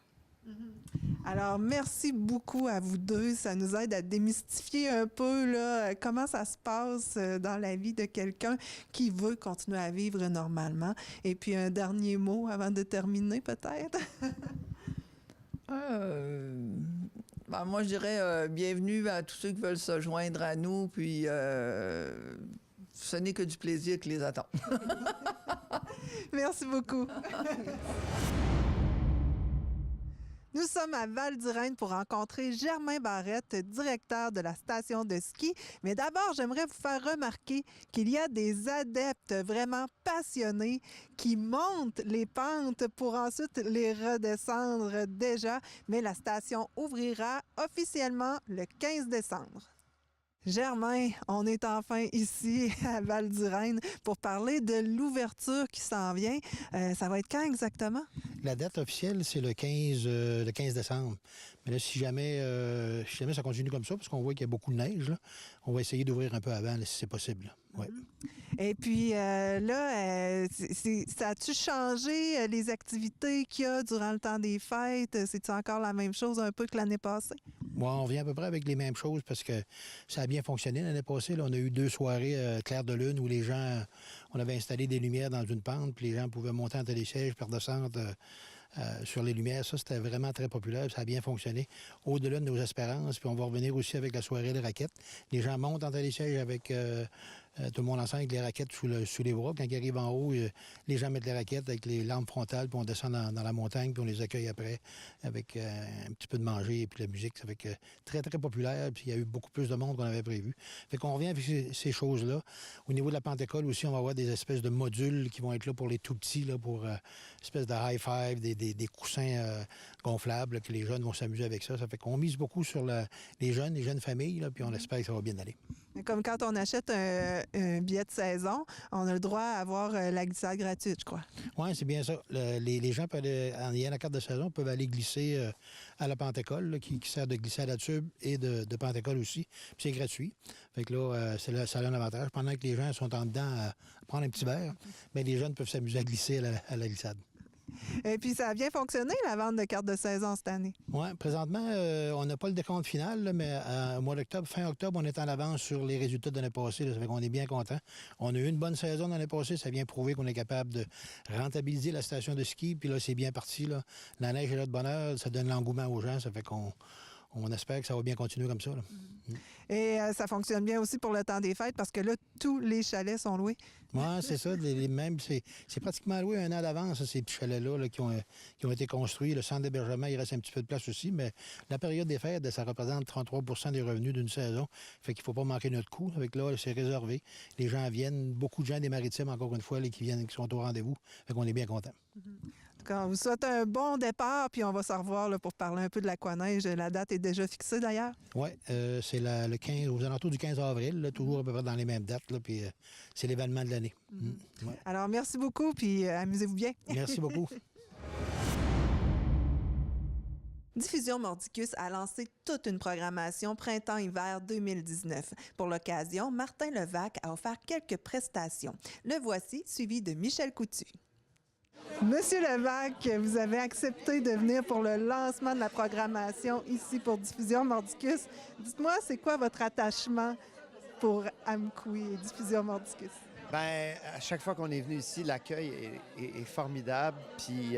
Alors, merci beaucoup à vous deux. Ça nous aide à démystifier un peu là, comment ça se passe dans la vie de quelqu'un qui veut continuer à vivre normalement. Et puis, un dernier mot avant de terminer, peut-être? Moi, je dirais bienvenue à tous ceux qui veulent se joindre à nous, puis ce n'est que du plaisir qui les attend. Merci beaucoup. Nous sommes à Val-d'Irène pour rencontrer Germain Barrette, directeur de la station de ski. Mais d'abord, j'aimerais vous faire remarquer qu'il y a des adeptes vraiment passionnés qui montent les pentes pour ensuite les redescendre déjà. Mais la station ouvrira officiellement le 15 décembre. Germain, on est enfin ici à Val-d'Irène pour parler de l'ouverture qui s'en vient. Ça va être quand exactement? La date officielle, c'est le 15 décembre. Mais là, si jamais ça continue comme ça, parce qu'on voit qu'il y a beaucoup de neige, là, on va essayer d'ouvrir un peu avant, là, si c'est possible. Ouais. Et puis là, ça a-tu changé les activités qu'il y a durant le temps des fêtes? C'est-tu encore la même chose un peu que l'année passée? Ouais, on vient à peu près avec les mêmes choses parce que ça a bien fonctionné l'année passée. Là, on a eu 2 soirées claires de lune où les gens, on avait installé des lumières dans une pente, puis les gens pouvaient monter en télésiège, puis redescendre sur les lumières. Ça, c'était vraiment très populaire. Ça a bien fonctionné au-delà de nos espérances. Puis on va revenir aussi avec la soirée des raquettes. Les gens montent en télésiège avec tout le monde ensemble avec les raquettes sous les bras. Quand ils arrivent en haut, les gens mettent les raquettes avec les lampes frontales, puis on descend dans la montagne, puis on les accueille après avec un petit peu de manger et puis la musique. Ça fait que très, très populaire. Puis il y a eu beaucoup plus de monde qu'on avait prévu. Fait qu'on revient avec ces choses-là. Au niveau de la Pentecôte aussi, on va avoir des espèces de modules qui vont être là pour les tout-petits, là, pour espèces de high-five, des coussins gonflables, là, que les jeunes vont s'amuser avec ça. Ça fait qu'on mise beaucoup sur les jeunes familles, là, puis on espère que ça va bien aller. Comme quand on achète un billet de saison, on a le droit à avoir la glissade gratuite, je crois. Oui, c'est bien ça. Les gens, en ayant la carte de saison, peuvent aller glisser à la Pentecôte, là, qui sert de glissade à tube et de Pentecôte aussi. Puis c'est gratuit. Fait que là, ça a un avantage. Pendant que les gens sont en dedans à prendre un petit verre, mais les jeunes peuvent s'amuser à glisser à la glissade. Et puis, ça a bien fonctionné, la vente de cartes de saison cette année. Oui, présentement, on n'a pas le décompte final, là, mais au mois d'octobre, fin octobre, on est en avance sur les résultats de l'année passée. Là, ça fait qu'on est bien content. On a eu une bonne saison l'année passée. Ça vient prouver qu'on est capable de rentabiliser la station de ski. Puis là, c'est bien parti. Là. La neige est là de bonne heure. Ça donne l'engouement aux gens. Ça fait qu'on espère que ça va bien continuer comme ça. Là. Et ça fonctionne bien aussi pour le temps des fêtes parce que là, tous les chalets sont loués. Oui, c'est ça. C'est pratiquement loué un an d'avance, ces petits chalets-là là, qui ont été construits. Le centre d'hébergement, il reste un petit peu de place aussi, mais la période des fêtes, ça représente 33 des revenus d'une saison. Fait qu'il ne faut pas manquer notre coup. Avec là, c'est réservé. Les gens viennent, beaucoup de gens des Maritimes, encore une fois, là, qui sont au rendez-vous. Fait qu'on est bien contents. On vous souhaite un bon départ, puis on va se revoir là, pour parler un peu de l'Aquaneige. La date est déjà fixée, d'ailleurs? Oui, c'est le 15, aux alentours du 15 avril, là, toujours à peu près dans les mêmes dates, là, puis c'est l'événement de l'année. Ouais. Alors, merci beaucoup, puis amusez-vous bien. Merci beaucoup. Diffusion Mordicus a lancé toute une programmation printemps-hiver 2019. Pour l'occasion, Martin Levac a offert quelques prestations. Le voici, suivi de Michel Coutu. Monsieur Levac, vous avez accepté de venir pour le lancement de la programmation ici pour Diffusion Mordicus. Dites-moi, c'est quoi votre attachement pour Amkoui et Diffusion Mordicus? Bien, à chaque fois qu'on est venu ici, l'accueil est formidable, puis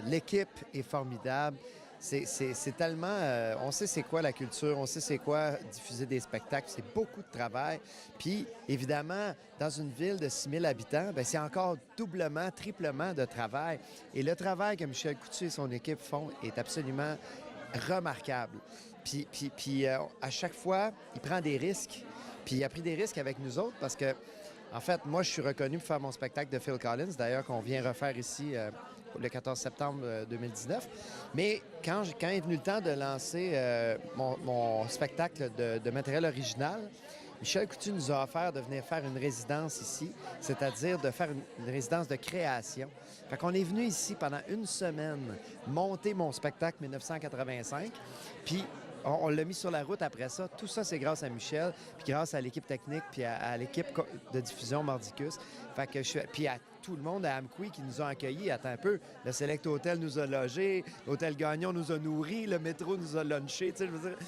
l'équipe est formidable. C'est tellement... on sait c'est quoi la culture, on sait c'est quoi diffuser des spectacles, c'est beaucoup de travail. Puis, évidemment, dans une ville de 6 000 habitants, bien, c'est encore doublement, triplement de travail. Et le travail que Michel Coutu et son équipe font est absolument remarquable. Puis à chaque fois, il prend des risques. Puis il a pris des risques avec nous autres parce que, en fait, moi, je suis reconnu pour faire mon spectacle de Phil Collins, d'ailleurs, qu'on vient refaire ici le 14 septembre 2019. Mais quand est venu le temps de lancer mon spectacle de matériel original, Michel Coutu nous a offert de venir faire une résidence ici, c'est-à-dire de faire une résidence de création. Fait qu'on est venu ici pendant une semaine monter mon spectacle 1985, puis on l'a mis sur la route après ça. Tout ça, c'est grâce à Michel, puis grâce à l'équipe technique, puis à l'équipe de diffusion Mordicus. Fait que puis à tout le monde à Amkoui qui nous a accueillis. Attends un peu, le Select Hotel nous a logés, l'Hôtel Gagnon nous a nourris, le métro nous a lunchés. Tu sais, je veux dire,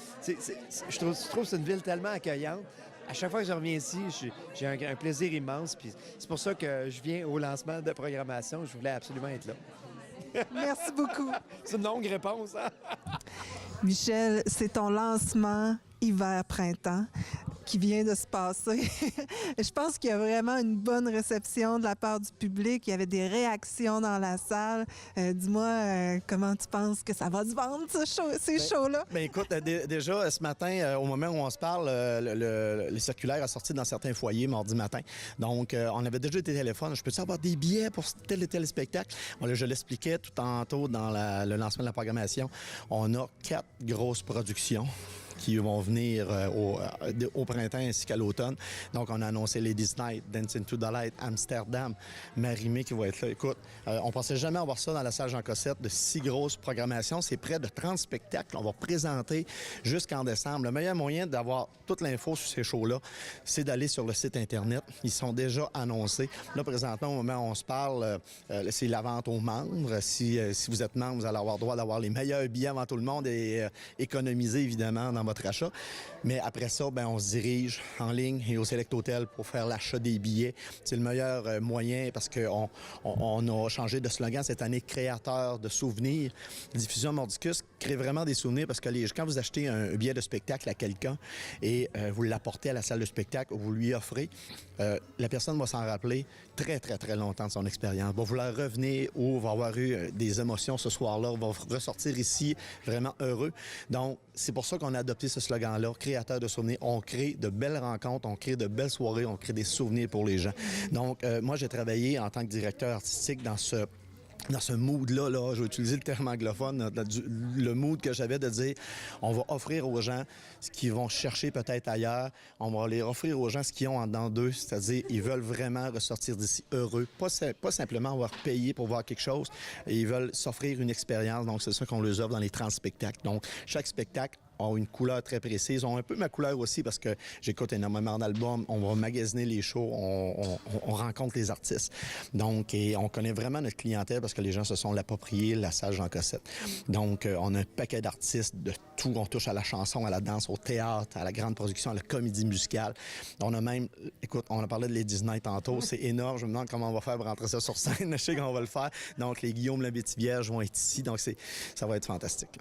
je trouve que c'est une ville tellement accueillante. À chaque fois que je reviens ici, j'ai un plaisir immense. Puis c'est pour ça que je viens au lancement de programmation. Je voulais absolument être là. Merci beaucoup. C'est une longue réponse, hein? Michel, c'est ton lancement hiver-printemps qui vient de se passer. Je pense qu'il y a vraiment une bonne réception de la part du public. Il y avait des réactions dans la salle. Dis-moi, comment tu penses que ça va se vendre, ces shows-là? Bien, écoute, déjà, ce matin, au moment où on se parle, les circulaires ont sorti dans certains foyers mardi matin. Donc, on avait déjà des téléphones. Je peux-tu avoir des billets pour tel et tel spectacle? Bon, je l'expliquais tout tantôt dans le lancement de la programmation. On a 4 grosses productions qui vont venir au printemps ainsi qu'à l'automne. Donc, on a annoncé Ladies Night, Dancing to the Light, Amsterdam, Marimé qui va être là. Écoute, on pensait jamais avoir ça dans la salle Jean Cossette, de 6 grosses programmations. C'est près de 30 spectacles. On va présenter jusqu'en décembre. Le meilleur moyen d'avoir toute l'info sur ces shows-là, c'est d'aller sur le site Internet. Ils sont déjà annoncés. Là, présentement, au moment où on se parle, c'est la vente aux membres. Si vous êtes membre, vous allez avoir droit d'avoir les meilleurs billets avant tout le monde et économiser, évidemment, dans votre achat. Mais après ça, bien, on se dirige en ligne et au Select Hotel pour faire l'achat des billets. C'est le meilleur moyen parce qu'on a changé de slogan cette année, créateur de souvenirs. Diffusion Mordicus crée vraiment des souvenirs parce que quand vous achetez un billet de spectacle à quelqu'un et vous l'apportez à la salle de spectacle ou vous lui offrez, la personne va s'en rappeler très, très, très longtemps de son expérience. Va vouloir revenir ou va avoir eu des émotions ce soir-là, va ressortir ici vraiment heureux. Donc, c'est pour ça qu'on a adopté ce slogan-là, créateur de souvenirs. On crée de belles rencontres, on crée de belles soirées, on crée des souvenirs pour les gens. Donc, moi, j'ai travaillé en tant que directeur artistique dans ce mood-là, je vais utiliser le terme anglophone, le mood que j'avais de dire, on va offrir aux gens ce qu'ils vont chercher peut-être ailleurs, on va leur offrir aux gens ce qu'ils ont en dedans d'eux, c'est-à-dire ils veulent vraiment ressortir d'ici heureux, pas simplement avoir payé pour voir quelque chose, ils veulent s'offrir une expérience, donc c'est ça qu'on leur offre dans les 30 spectacles. Donc, chaque spectacle ont une couleur très précise, ont un peu ma couleur aussi parce que j'écoute énormément d'albums, on va magasiner les shows, on rencontre les artistes. Donc, et on connaît vraiment notre clientèle parce que les gens se sont l'approprié, la salle Jean Cossette. Donc, on a un paquet d'artistes de tout, on touche à la chanson, à la danse, au théâtre, à la grande production, à la comédie musicale. On a même, écoute, on a parlé de Ladies Night tantôt, c'est énorme, je me demande comment on va faire pour rentrer ça sur scène, je sais qu'on va le faire. Donc, les Guillaume Labétivierge vont être ici, donc ça va être fantastique.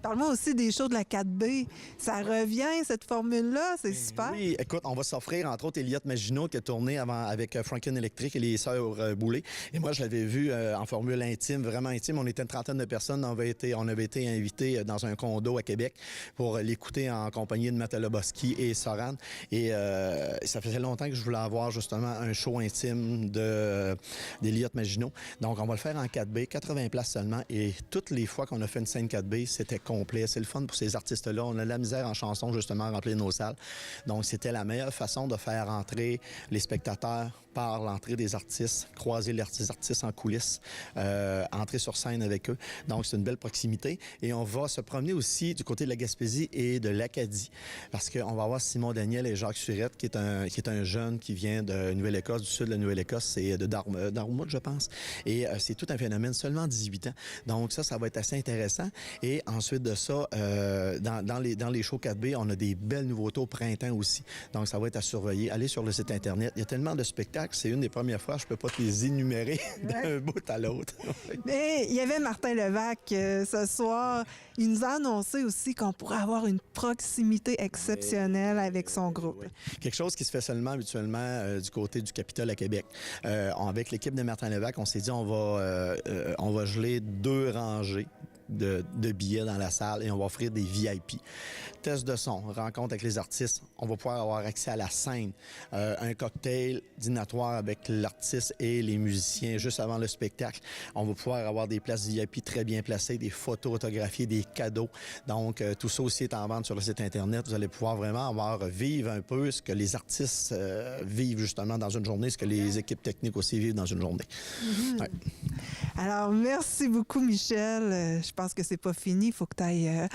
Parle-moi aussi des shows de la 4B. Ça revient, cette formule-là, c'est super. Oui, écoute, on va s'offrir, entre autres, Elliott Maginot qui a tourné avant avec Franken Electric et les Sœurs Boulay. Et moi, je l'avais vu en formule intime, vraiment intime. On était une trentaine de personnes. On avait été invités dans un condo à Québec pour l'écouter en compagnie de Matt Loboski et Soran. Et ça faisait longtemps que je voulais avoir justement un show intime d'Elliott Maginot. Donc, on va le faire en 4B, 80 places seulement. Et toutes les fois qu'on a fait une scène 4B, c'était complet. C'est le fun pour ces artistes artistes-là. On a de la misère en chanson, justement, à remplir nos salles. Donc, c'était la meilleure façon de faire entrer les spectateurs par l'entrée des artistes, croiser les artistes en coulisses, entrer sur scène avec eux. Donc, c'est une belle proximité. Et on va se promener aussi du côté de la Gaspésie et de l'Acadie, parce qu'on va avoir Simon Daniel et Jacques Surette, qui est un jeune qui vient de Nouvelle-Écosse, du sud de la Nouvelle-Écosse, c'est de Dartmouth, je pense. Et c'est tout un phénomène, seulement 18 ans. Donc, ça va être assez intéressant. Et ensuite de ça, dans les shows 4B, on a des belles nouveautés au printemps aussi. Donc, ça va être à surveiller. Allez sur le site Internet. Il y a tellement de spectacles. C'est une des premières fois, je ne peux pas te les énumérer d'un bout à l'autre. Mais il y avait Martin Levac ce soir. Il nous a annoncé aussi qu'on pourrait avoir une proximité exceptionnelle avec son groupe. Oui. Quelque chose qui se fait seulement habituellement du côté du Capitole à Québec. Avec l'équipe de Martin Levac, on s'est dit on va geler 2 rangées de billets dans la salle et on va offrir des VIP. Test de son, rencontre avec les artistes. On va pouvoir avoir accès à la scène. Un cocktail dînatoire avec l'artiste et les musiciens juste avant le spectacle. On va pouvoir avoir des places VIP très bien placées, des photos autographiées, des cadeaux. Donc, tout ça aussi est en vente sur le site Internet. Vous allez pouvoir vraiment vivre un peu ce que les artistes vivent justement dans une journée, ce que les équipes techniques aussi vivent dans une journée. Mm-hmm. Ouais. Alors, merci beaucoup, Michel. Je pense que c'est pas fini. Il faut que tu ailles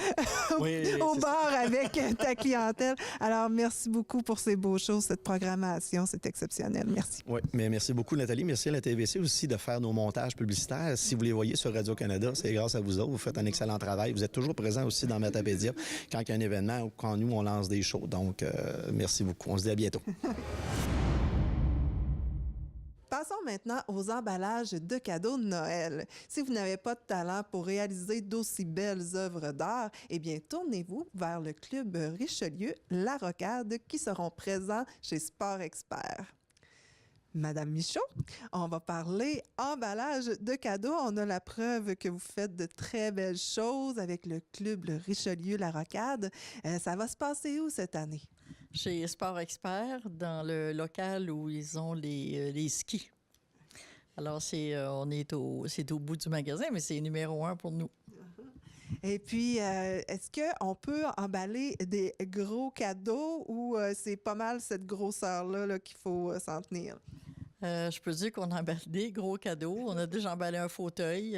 au bar avec ta clientèle. Alors, merci beaucoup pour ces beaux shows, cette programmation. C'est exceptionnel. Merci. Oui, mais merci beaucoup, Nathalie. Merci à la TVC aussi de faire nos montages publicitaires. Si vous les voyez sur Radio-Canada, c'est grâce à vous autres. Vous faites un excellent travail. Vous êtes toujours présents aussi dans Matapédia quand il y a un événement ou quand nous, on lance des shows. Donc, merci beaucoup. On se dit à bientôt. Passons maintenant aux emballages de cadeaux de Noël. Si vous n'avez pas de talent pour réaliser d'aussi belles œuvres d'art, eh bien, tournez-vous vers le Club Richelieu La Rocade qui seront présents chez Sport Expert. Madame Michaud, on va parler emballage de cadeaux. On a la preuve que vous faites de très belles choses avec le Club Richelieu La Rocade. Ça va se passer où cette année? Chez Sport Expert, dans le local où ils ont les skis. Alors, c'est au bout du magasin, mais c'est numéro 1 pour nous. Et puis, est-ce qu'on peut emballer des gros cadeaux ou c'est pas mal cette grosseur-là qu'il faut s'en tenir? Je peux dire qu'on emballe des gros cadeaux. On a déjà emballé un fauteuil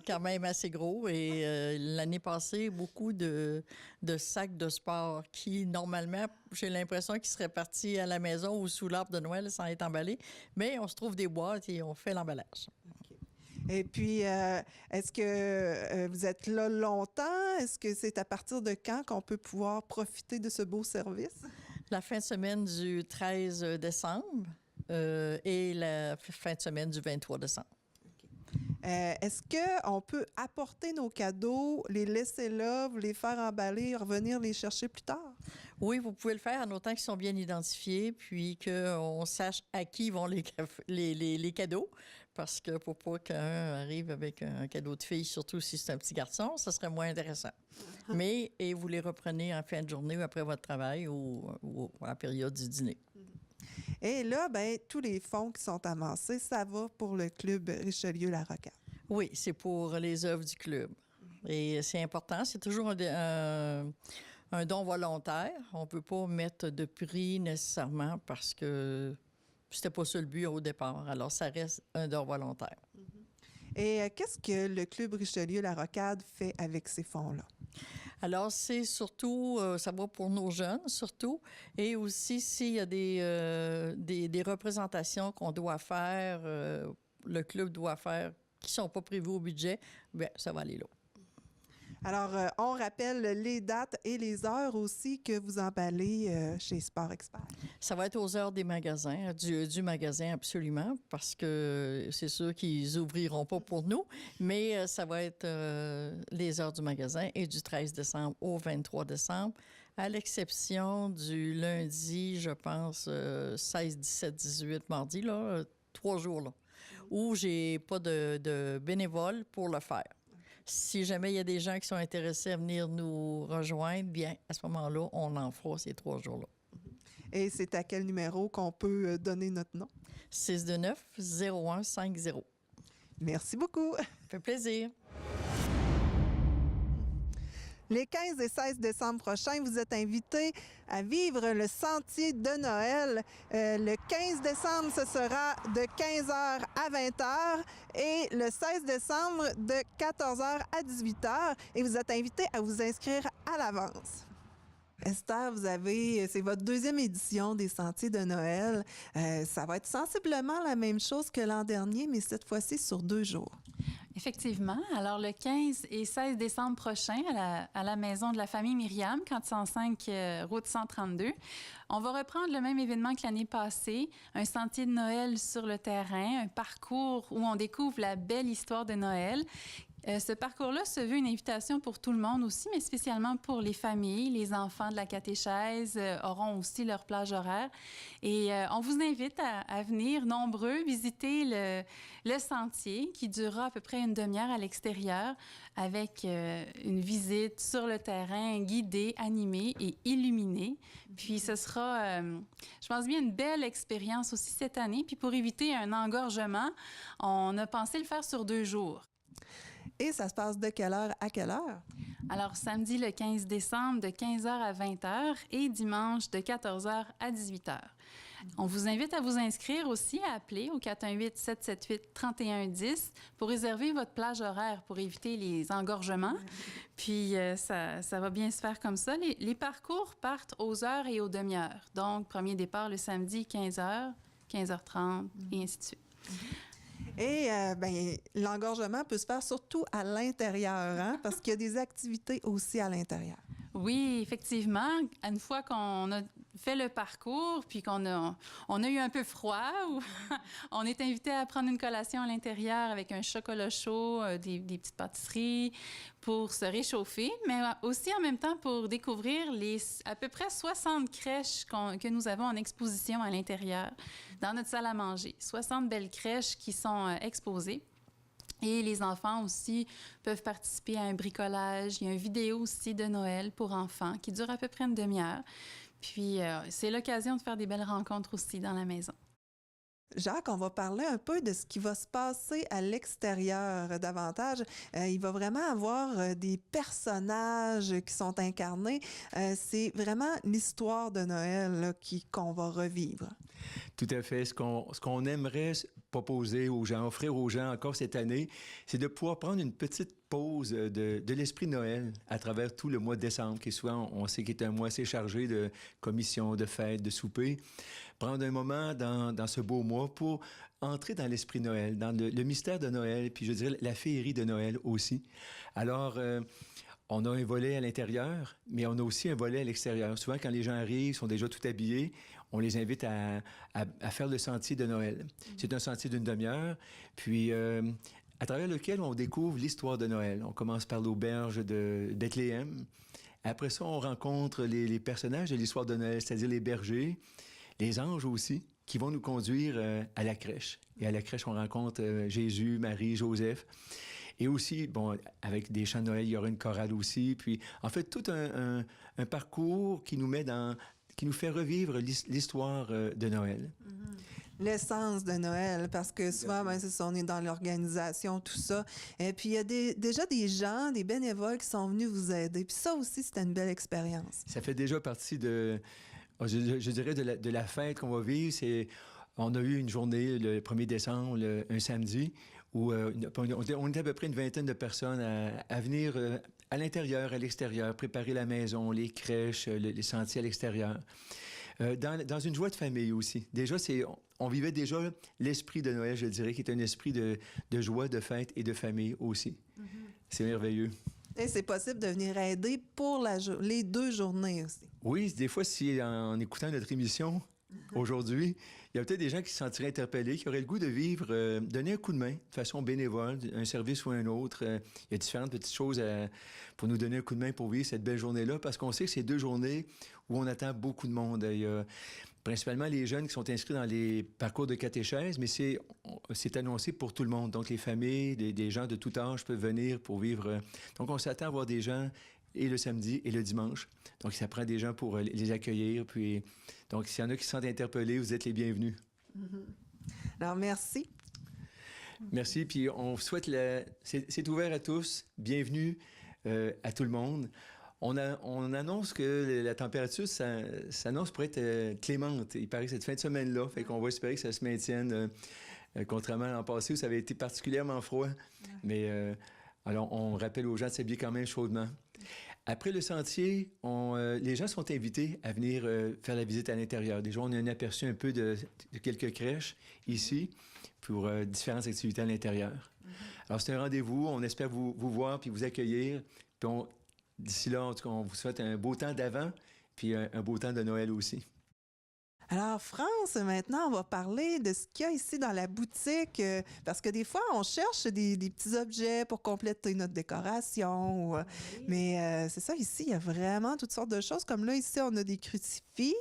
quand même assez gros. Et l'année passée, beaucoup de sacs de sport qui, normalement, j'ai l'impression qu'ils seraient partis à la maison ou sous l'arbre de Noël sans être emballés. Mais on se trouve des boîtes et on fait l'emballage. Et puis, est-ce que vous êtes là longtemps? Est-ce que c'est à partir de quand qu'on peut pouvoir profiter de ce beau service? La fin de semaine du 13 décembre. Et la fin de semaine du 23 décembre. Okay. Est-ce qu'on peut apporter nos cadeaux, les laisser là, vous les faire emballer, revenir les chercher plus tard? Oui, vous pouvez le faire en autant qu'ils sont bien identifiés, puis qu'on sache à qui vont les cadeaux. Parce que pour pas qu'un arrive avec un cadeau de fille, surtout si c'est un petit garçon, ça serait moins intéressant. Mais vous les reprenez en fin de journée ou après votre travail ou à la période du dîner. Et là, tous les fonds qui sont amassés, ça va pour le Club Richelieu La Rocade. Oui, c'est pour les œuvres du club. Et c'est important, c'est toujours un don volontaire. On ne peut pas mettre de prix nécessairement parce que c'était pas ça le but au départ. Alors, ça reste un don volontaire. Et qu'est-ce que le Club Richelieu La Rocade fait avec ces fonds-là? Alors, c'est surtout, ça va pour nos jeunes, surtout, et aussi s'il y a des représentations qu'on doit faire, le club doit faire, qui ne sont pas prévues au budget, bien, ça va aller là. Alors, on rappelle les dates et les heures aussi que vous emballez chez Sport Expert. Ça va être aux heures des magasins, du magasin absolument, parce que c'est sûr qu'ils n'ouvriront pas pour nous, mais ça va être les heures du magasin et du 13 décembre au 23 décembre, à l'exception du lundi, je pense, 16, 17, 18, mardi, là, 3 jours, là, où j'ai pas de bénévoles pour le faire. Si jamais il y a des gens qui sont intéressés à venir nous rejoindre, bien, à ce moment-là, on en fera ces 3 jours-là. Et c'est à quel numéro qu'on peut donner notre nom? 629-0150. Merci beaucoup. Ça fait plaisir. Les 15 et 16 décembre prochains, vous êtes invités à vivre le sentier de Noël. Le 15 décembre, ce sera de 15h à 20h et le 16 décembre de 14h à 18h. Et vous êtes invités à vous inscrire à l'avance. Esther, c'est votre deuxième édition des Sentiers de Noël. Ça va être sensiblement la même chose que l'an dernier, mais cette fois-ci sur 2 jours. Effectivement. Alors, le 15 et 16 décembre prochain, à la maison de la famille Myriam, 405 route 132, on va reprendre le même événement que l'année passée, un sentier de Noël sur le terrain, un parcours où on découvre la belle histoire de Noël. Ce parcours-là se veut une invitation pour tout le monde aussi, mais spécialement pour les familles. Les enfants de la catéchèse auront aussi leur plage horaire. Et on vous invite à venir nombreux visiter le sentier qui durera à peu près une demi-heure à l'extérieur avec une visite sur le terrain guidée, animée et illuminée. Puis ce sera, je pense bien, une belle expérience aussi cette année. Puis pour éviter un engorgement, on a pensé le faire sur 2 jours. Et ça se passe de quelle heure à quelle heure? Alors, samedi le 15 décembre, de 15h à 20h et dimanche, de 14h à 18h. On vous invite à vous inscrire aussi, à appeler au 418-778-3110 pour réserver votre plage horaire pour éviter les engorgements. Puis, ça va bien se faire comme ça. Les parcours partent aux heures et aux demi-heures. Donc, premier départ le samedi, 15h, 15h30 et ainsi de suite. Et l'engorgement peut se faire surtout à l'intérieur, hein, parce qu'il y a des activités aussi à l'intérieur. Oui, effectivement. Une fois qu'on a fait le parcours, puis qu'on a eu un peu froid, ou on est invité à prendre une collation à l'intérieur avec un chocolat chaud, des petites pâtisseries pour se réchauffer, mais aussi en même temps pour découvrir les à peu près 60 crèches que nous avons en exposition à l'intérieur dans notre salle à manger. 60 belles crèches qui sont exposées. Et les enfants aussi peuvent participer à un bricolage. Il y a une vidéo aussi de Noël pour enfants qui dure à peu près une demi-heure. Puis, c'est l'occasion de faire des belles rencontres aussi dans la maison. Jacques, on va parler un peu de ce qui va se passer à l'extérieur davantage. Il va vraiment avoir des personnages qui sont incarnés. C'est vraiment l'histoire de Noël là, qu'on va revivre. Tout à fait. Ce qu'on aimerait proposer aux gens, offrir aux gens encore cette année, c'est de pouvoir prendre une petite pause de l'esprit de Noël à travers tout le mois de décembre, qui souvent, on sait qu'il est un mois assez chargé de commissions, de fêtes, de soupers. Prendre un moment dans ce beau mois pour entrer dans l'esprit de Noël, dans le mystère de Noël, puis je dirais la féerie de Noël aussi. Alors, on a un volet à l'intérieur, mais on a aussi un volet à l'extérieur. Souvent, quand les gens arrivent, sont déjà tout habillés, on les invite à faire le sentier de Noël. C'est un sentier d'une demi-heure, puis à travers lequel on découvre l'histoire de Noël. On commence par l'auberge de Bethléem. Après ça, on rencontre les personnages de l'histoire de Noël, c'est-à-dire les bergers, les anges aussi, qui vont nous conduire à la crèche. Et à la crèche, on rencontre Jésus, Marie, Joseph. Et aussi, bon, avec des chants de Noël, il y aura une chorale aussi. Puis, en fait, tout un parcours qui nous fait revivre l'histoire de Noël. L'essence de Noël, parce que souvent, c'est ça, on est dans l'organisation, tout ça. Et puis, il y a déjà des gens, des bénévoles qui sont venus vous aider. Puis ça aussi, c'était une belle expérience. Ça fait déjà partie je dirais, de la fête qu'on va vivre. On a eu une journée le 1er décembre, un samedi, où on était à peu près une vingtaine de personnes à venir à l'intérieur, à l'extérieur, préparer la maison, les crèches, les sentiers à l'extérieur. Dans une joie de famille aussi. Déjà, on vivait déjà l'esprit de Noël, je dirais, qui est un esprit de joie, de fête et de famille aussi. C'est merveilleux. Et c'est possible de venir aider pour les 2 journées aussi. Oui, des fois, si en écoutant notre émission aujourd'hui, il y a peut-être des gens qui se sentiraient interpellés, qui auraient le goût de vivre, donner un coup de main de façon bénévole, un service ou un autre. Il y a différentes petites choses pour nous donner un coup de main pour vivre cette belle journée-là, parce qu'on sait que c'est 2 journées où on attend beaucoup de monde. Il y a principalement les jeunes qui sont inscrits dans les parcours de catéchèse, mais c'est annoncé pour tout le monde. Donc, les familles, des gens de tout âge peuvent venir pour vivre. Donc, on s'attend à voir des gens et le samedi et le dimanche. Donc, ça prend des gens pour les accueillir. Puis, donc, s'il y en a qui se sentent interpellés, vous êtes les bienvenus. Alors, merci. Merci. Puis, on souhaite c'est ouvert à tous. Bienvenue à tout le monde. On annonce que la température s'annonce pour être clémente. Il paraît que cette fin de semaine-là, fait qu'on va espérer que ça se maintienne, contrairement à l'an passé où ça avait été particulièrement froid. Mais alors, on rappelle aux gens de s'habiller quand même chaudement. Après le sentier, les gens sont invités à venir faire la visite à l'intérieur. Déjà, on a un aperçu un peu de quelques crèches ici pour différentes activités à l'intérieur. Alors, c'est un rendez-vous. On espère vous voir puis vous accueillir. Puis d'ici là, en tout cas, on vous souhaite un beau temps d'Avent puis un beau temps de Noël aussi. Alors, France, maintenant, on va parler de ce qu'il y a ici dans la boutique, parce que des fois, on cherche des petits objets pour compléter notre décoration. Mais c'est ça, ici, il y a vraiment toutes sortes de choses. Comme là, ici, on a des crucifix.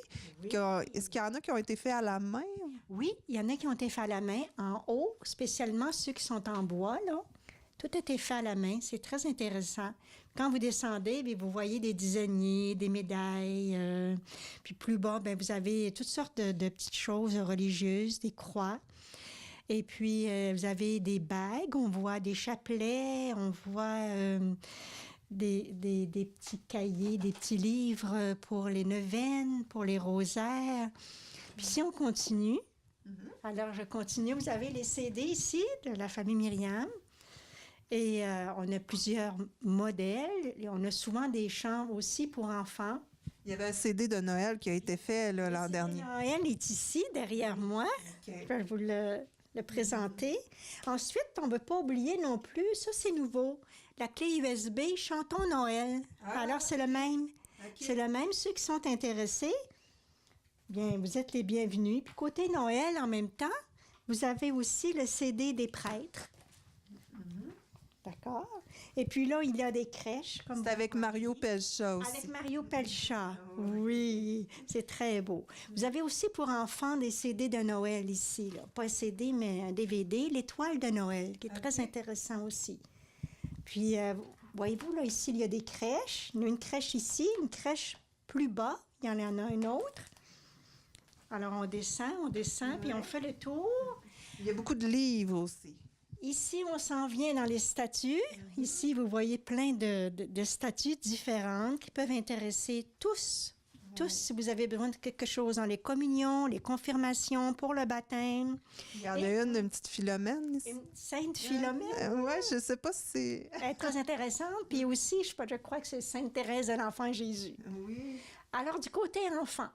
Est-ce qu'il y en a qui ont été faits à la main? Oui, il y en a qui ont été faits à la main, en haut, spécialement ceux qui sont en bois, là. Tout a été fait à la main. C'est très intéressant. Quand vous descendez, bien, vous voyez des dizainiers, des médailles. Puis plus bas, bien, vous avez toutes sortes de petites choses religieuses, des croix. Et puis, vous avez des bagues, on voit des chapelets, on voit des petits cahiers, des petits livres pour les neuvaines, pour les rosaires. Puis si on continue, alors je continue. Vous avez les CD ici de la famille Myriam. Et on a plusieurs modèles. Et on a souvent des chants aussi pour enfants. Il y avait un CD de Noël qui a été fait l'an dernier. Noël est ici, derrière moi. Okay. Je vais vous le présenter. Ensuite, on ne veut pas oublier non plus, ça c'est nouveau, la clé USB Chantons Noël. Alors, c'est le même. Okay. C'est le même. Ceux qui sont intéressés, bien, vous êtes les bienvenus. Puis côté Noël, en même temps, vous avez aussi le CD des prêtres. D'accord. Et puis là, il y a des crèches. C'est avec Mario Pelcha aussi. Avec Mario Pelcha, oui. C'est très beau. Vous avez aussi pour enfants des CD de Noël ici. Là. Pas un CD, mais un DVD, l'Étoile de Noël, qui est très intéressant aussi. Puis, voyez-vous, là, ici, il y a des crèches. Il y a une crèche ici, une crèche plus bas. Il y en a une autre. Alors, on descend, puis on fait le tour. Il y a beaucoup de livres aussi. Ici, on s'en vient dans les statues. Ici, vous voyez plein de statues différentes qui peuvent intéresser tous. Tous, si vous avez besoin de quelque chose dans les communions, les confirmations, pour le baptême. Il y en a une petite Philomène ici. Une Sainte Philomène. Oui, je ne sais pas si c'est... Elle est très intéressante. Puis aussi, je crois que c'est Sainte Thérèse de l'Enfant Jésus. Oui. Alors, du côté enfant,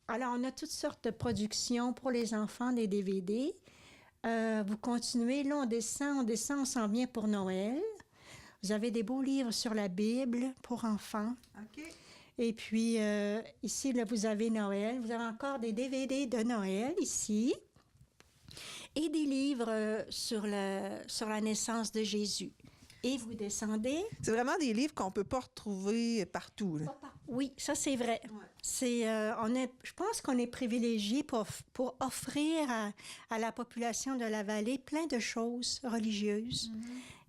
alors on a toutes sortes de productions pour les enfants, des DVD. Vous continuez, là, on descend, on s'en vient pour Noël. Vous avez des beaux livres sur la Bible pour enfants. OK. Et puis, ici, là, vous avez Noël. Vous avez encore des DVD de Noël, ici. Et des livres sur la naissance de Jésus. Et vous descendez. C'est vraiment des livres qu'on ne peut pas retrouver partout, là. Oui, ça, c'est vrai. Ouais. Je pense qu'on est privilégié pour offrir à la population de la vallée plein de choses religieuses.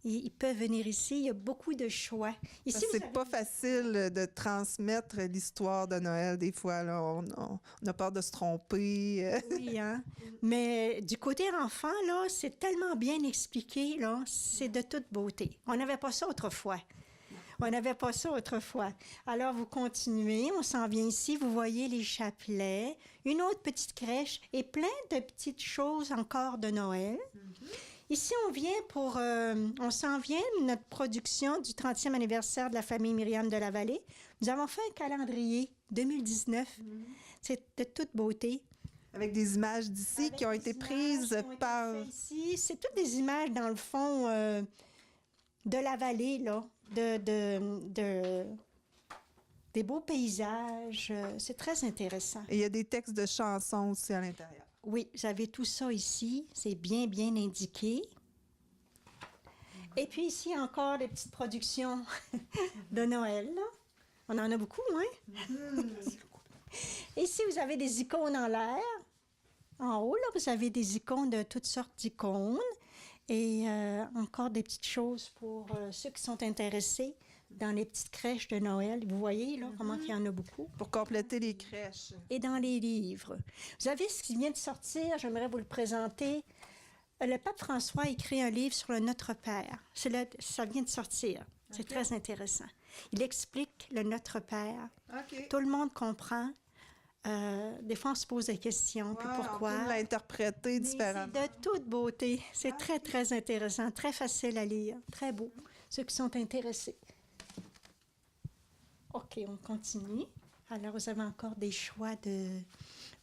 Ils peuvent venir ici, il y a beaucoup de choix. Ici, c'est pas facile de transmettre l'histoire de Noël des fois. Là, on a peur de se tromper. Oui, hein? Mais du côté enfant, là, c'est tellement bien expliqué, là, c'est de toute beauté. On n'avait pas ça autrefois. Alors, vous continuez, on s'en vient ici, vous voyez les chapelets, une autre petite crèche et plein de petites choses encore de Noël. Ici, on s'en vient de notre production du 30e anniversaire de la famille Myriam de la Vallée. Nous avons fait un calendrier 2019. C'est de toute beauté. Avec des images d'ici qui ont été prises par... Ici, c'est toutes des images, dans le fond, de la vallée, là. Des beaux paysages. C'est très intéressant. Et il y a des textes de chansons aussi à l'intérieur. Oui, vous avez tout ça ici. C'est bien, bien indiqué. Et puis ici, encore des petites productions de Noël. Là. On en a beaucoup, hein? Ici, vous avez des icônes en l'air. En haut, là, vous avez des icônes de toutes sortes d'icônes. Et encore des petites choses pour ceux qui sont intéressés dans les petites crèches de Noël. Vous voyez, là, comment il y en a beaucoup. Pour compléter les crèches. Et dans les livres. Vous avez ce qui vient de sortir, j'aimerais vous le présenter. Le pape François a écrit un livre sur le Notre Père. Ça vient de sortir. C'est très intéressant. Il explique le Notre Père. OK. Tout le monde comprend. Des fois, on se pose des questions. Puis pourquoi? On peut l'interpréter différemment. C'est de toute beauté. C'est très, très intéressant, très facile à lire, très beau. Ceux qui sont intéressés. OK, on continue. Alors, vous avez encore des choix de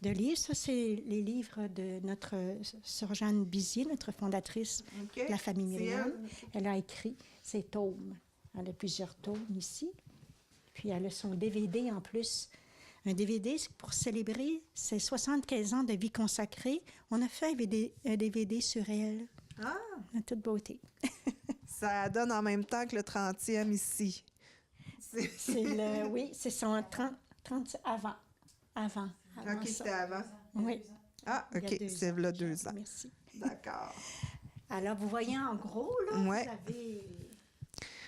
livres. Ça, c'est les livres de notre sœur Jeanne Bizier, notre fondatrice de la famille Myriam. Elle a écrit ses tomes. Elle a plusieurs tomes ici. Puis, elle a son DVD en plus. Un DVD, c'est pour célébrer ses 75 ans de vie consacrée. On a fait un DVD sur elle. Ah! De toute beauté. Ça donne en même temps que le 30e ici. Oui, c'est son 30 avant. OK, c'était avant. Oui. Ah, OK, c'est là 2 ans. Merci. D'accord. Alors, vous voyez en gros, là, vous avez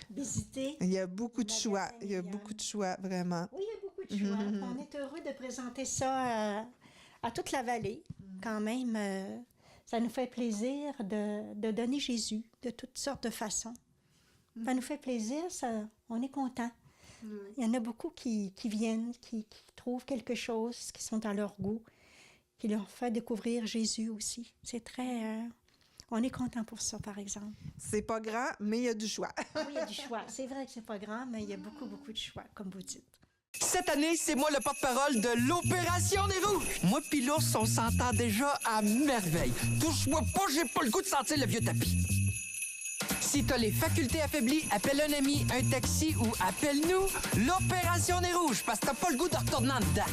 visité. Il y a beaucoup de choix. Il y a beaucoup de choix, vraiment. Oui, il y a beaucoup de choix. On est heureux de présenter ça à toute la vallée. Quand même, ça nous fait plaisir de donner Jésus de toutes sortes de façons. Ça nous fait plaisir, on est content. Il y en a beaucoup qui viennent, qui trouvent quelque chose, qui sont à leur goût, qui leur fait découvrir Jésus aussi. C'est très... on est content pour ça, par exemple. C'est pas grand, mais il y a du choix. Oui, il y a du choix. C'est vrai que c'est pas grand, mais il y a beaucoup, beaucoup de choix, comme vous dites. Cette année, c'est moi le porte-parole de l'Opération des Rouges. Moi pis l'ours, on s'entend déjà à merveille. Touche-moi pas, j'ai pas le goût de sentir le vieux tapis. Si t'as les facultés affaiblies, appelle un ami, un taxi ou appelle-nous l'Opération des Rouges, parce que t'as pas le goût de retourner en dedans.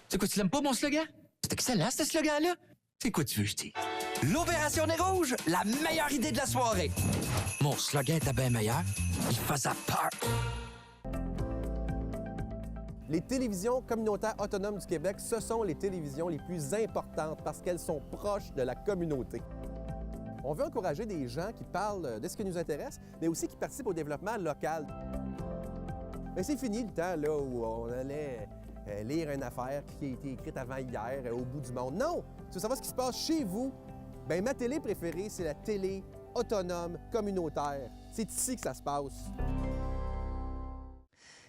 C'est quoi, tu l'aimes pas, mon slogan? C'est excellent, ce slogan-là. C'est quoi tu veux, je dis? L'Opération des Rouges, la meilleure idée de la soirée. Mon slogan était bien meilleur. Il faisait peur. Les télévisions communautaires autonomes du Québec, ce sont les télévisions les plus importantes parce qu'elles sont proches de la communauté. On veut encourager des gens qui parlent de ce qui nous intéresse, mais aussi qui participent au développement local. Mais c'est fini le temps là, où on allait lire une affaire qui a été écrite avant hier au bout du monde. Non! Tu veux savoir ce qui se passe chez vous? Bien, ma télé préférée, c'est la télé autonome communautaire. C'est ici que ça se passe.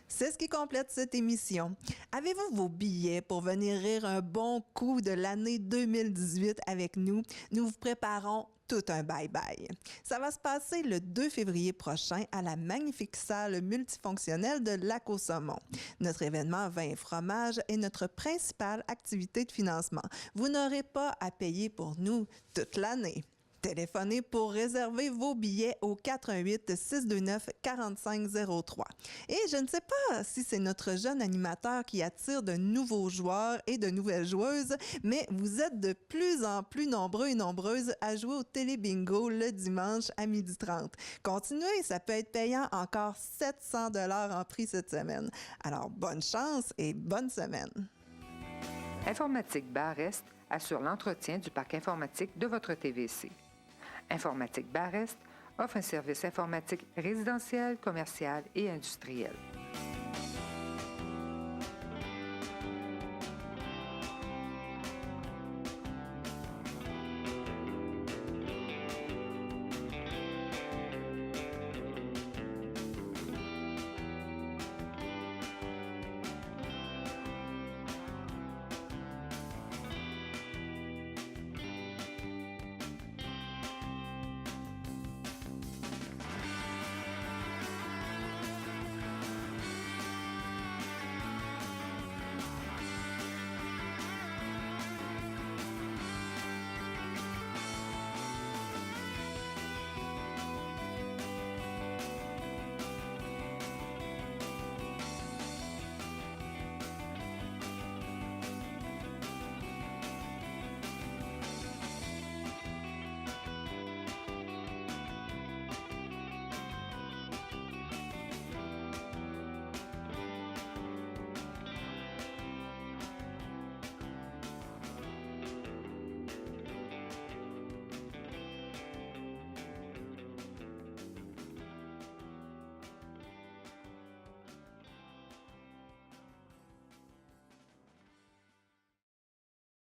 C'est ce qui complète cette émission. Avez-vous vos billets pour venir rire un bon coup de l'année 2018 avec nous? Nous vous préparons tout un bye-bye. Ça va se passer le 2 février prochain à la magnifique salle multifonctionnelle de Lac-aux-Saumons. Notre événement Vin et fromage est notre principale activité de financement. Vous n'aurez pas à payer pour nous toute l'année. Téléphonez pour réserver vos billets au 418-629-4503. Et je ne sais pas si c'est notre jeune animateur qui attire de nouveaux joueurs et de nouvelles joueuses, mais vous êtes de plus en plus nombreux et nombreuses à jouer au Télé-Bingo le dimanche à 12h30. Continuez, ça peut être payant, encore 700 $ en prix cette semaine. Alors, bonne chance et bonne semaine. Informatique Bar-Est assure l'entretien du parc informatique de votre TVC. Informatique Bar-Est offre un service informatique résidentiel, commercial et industriel.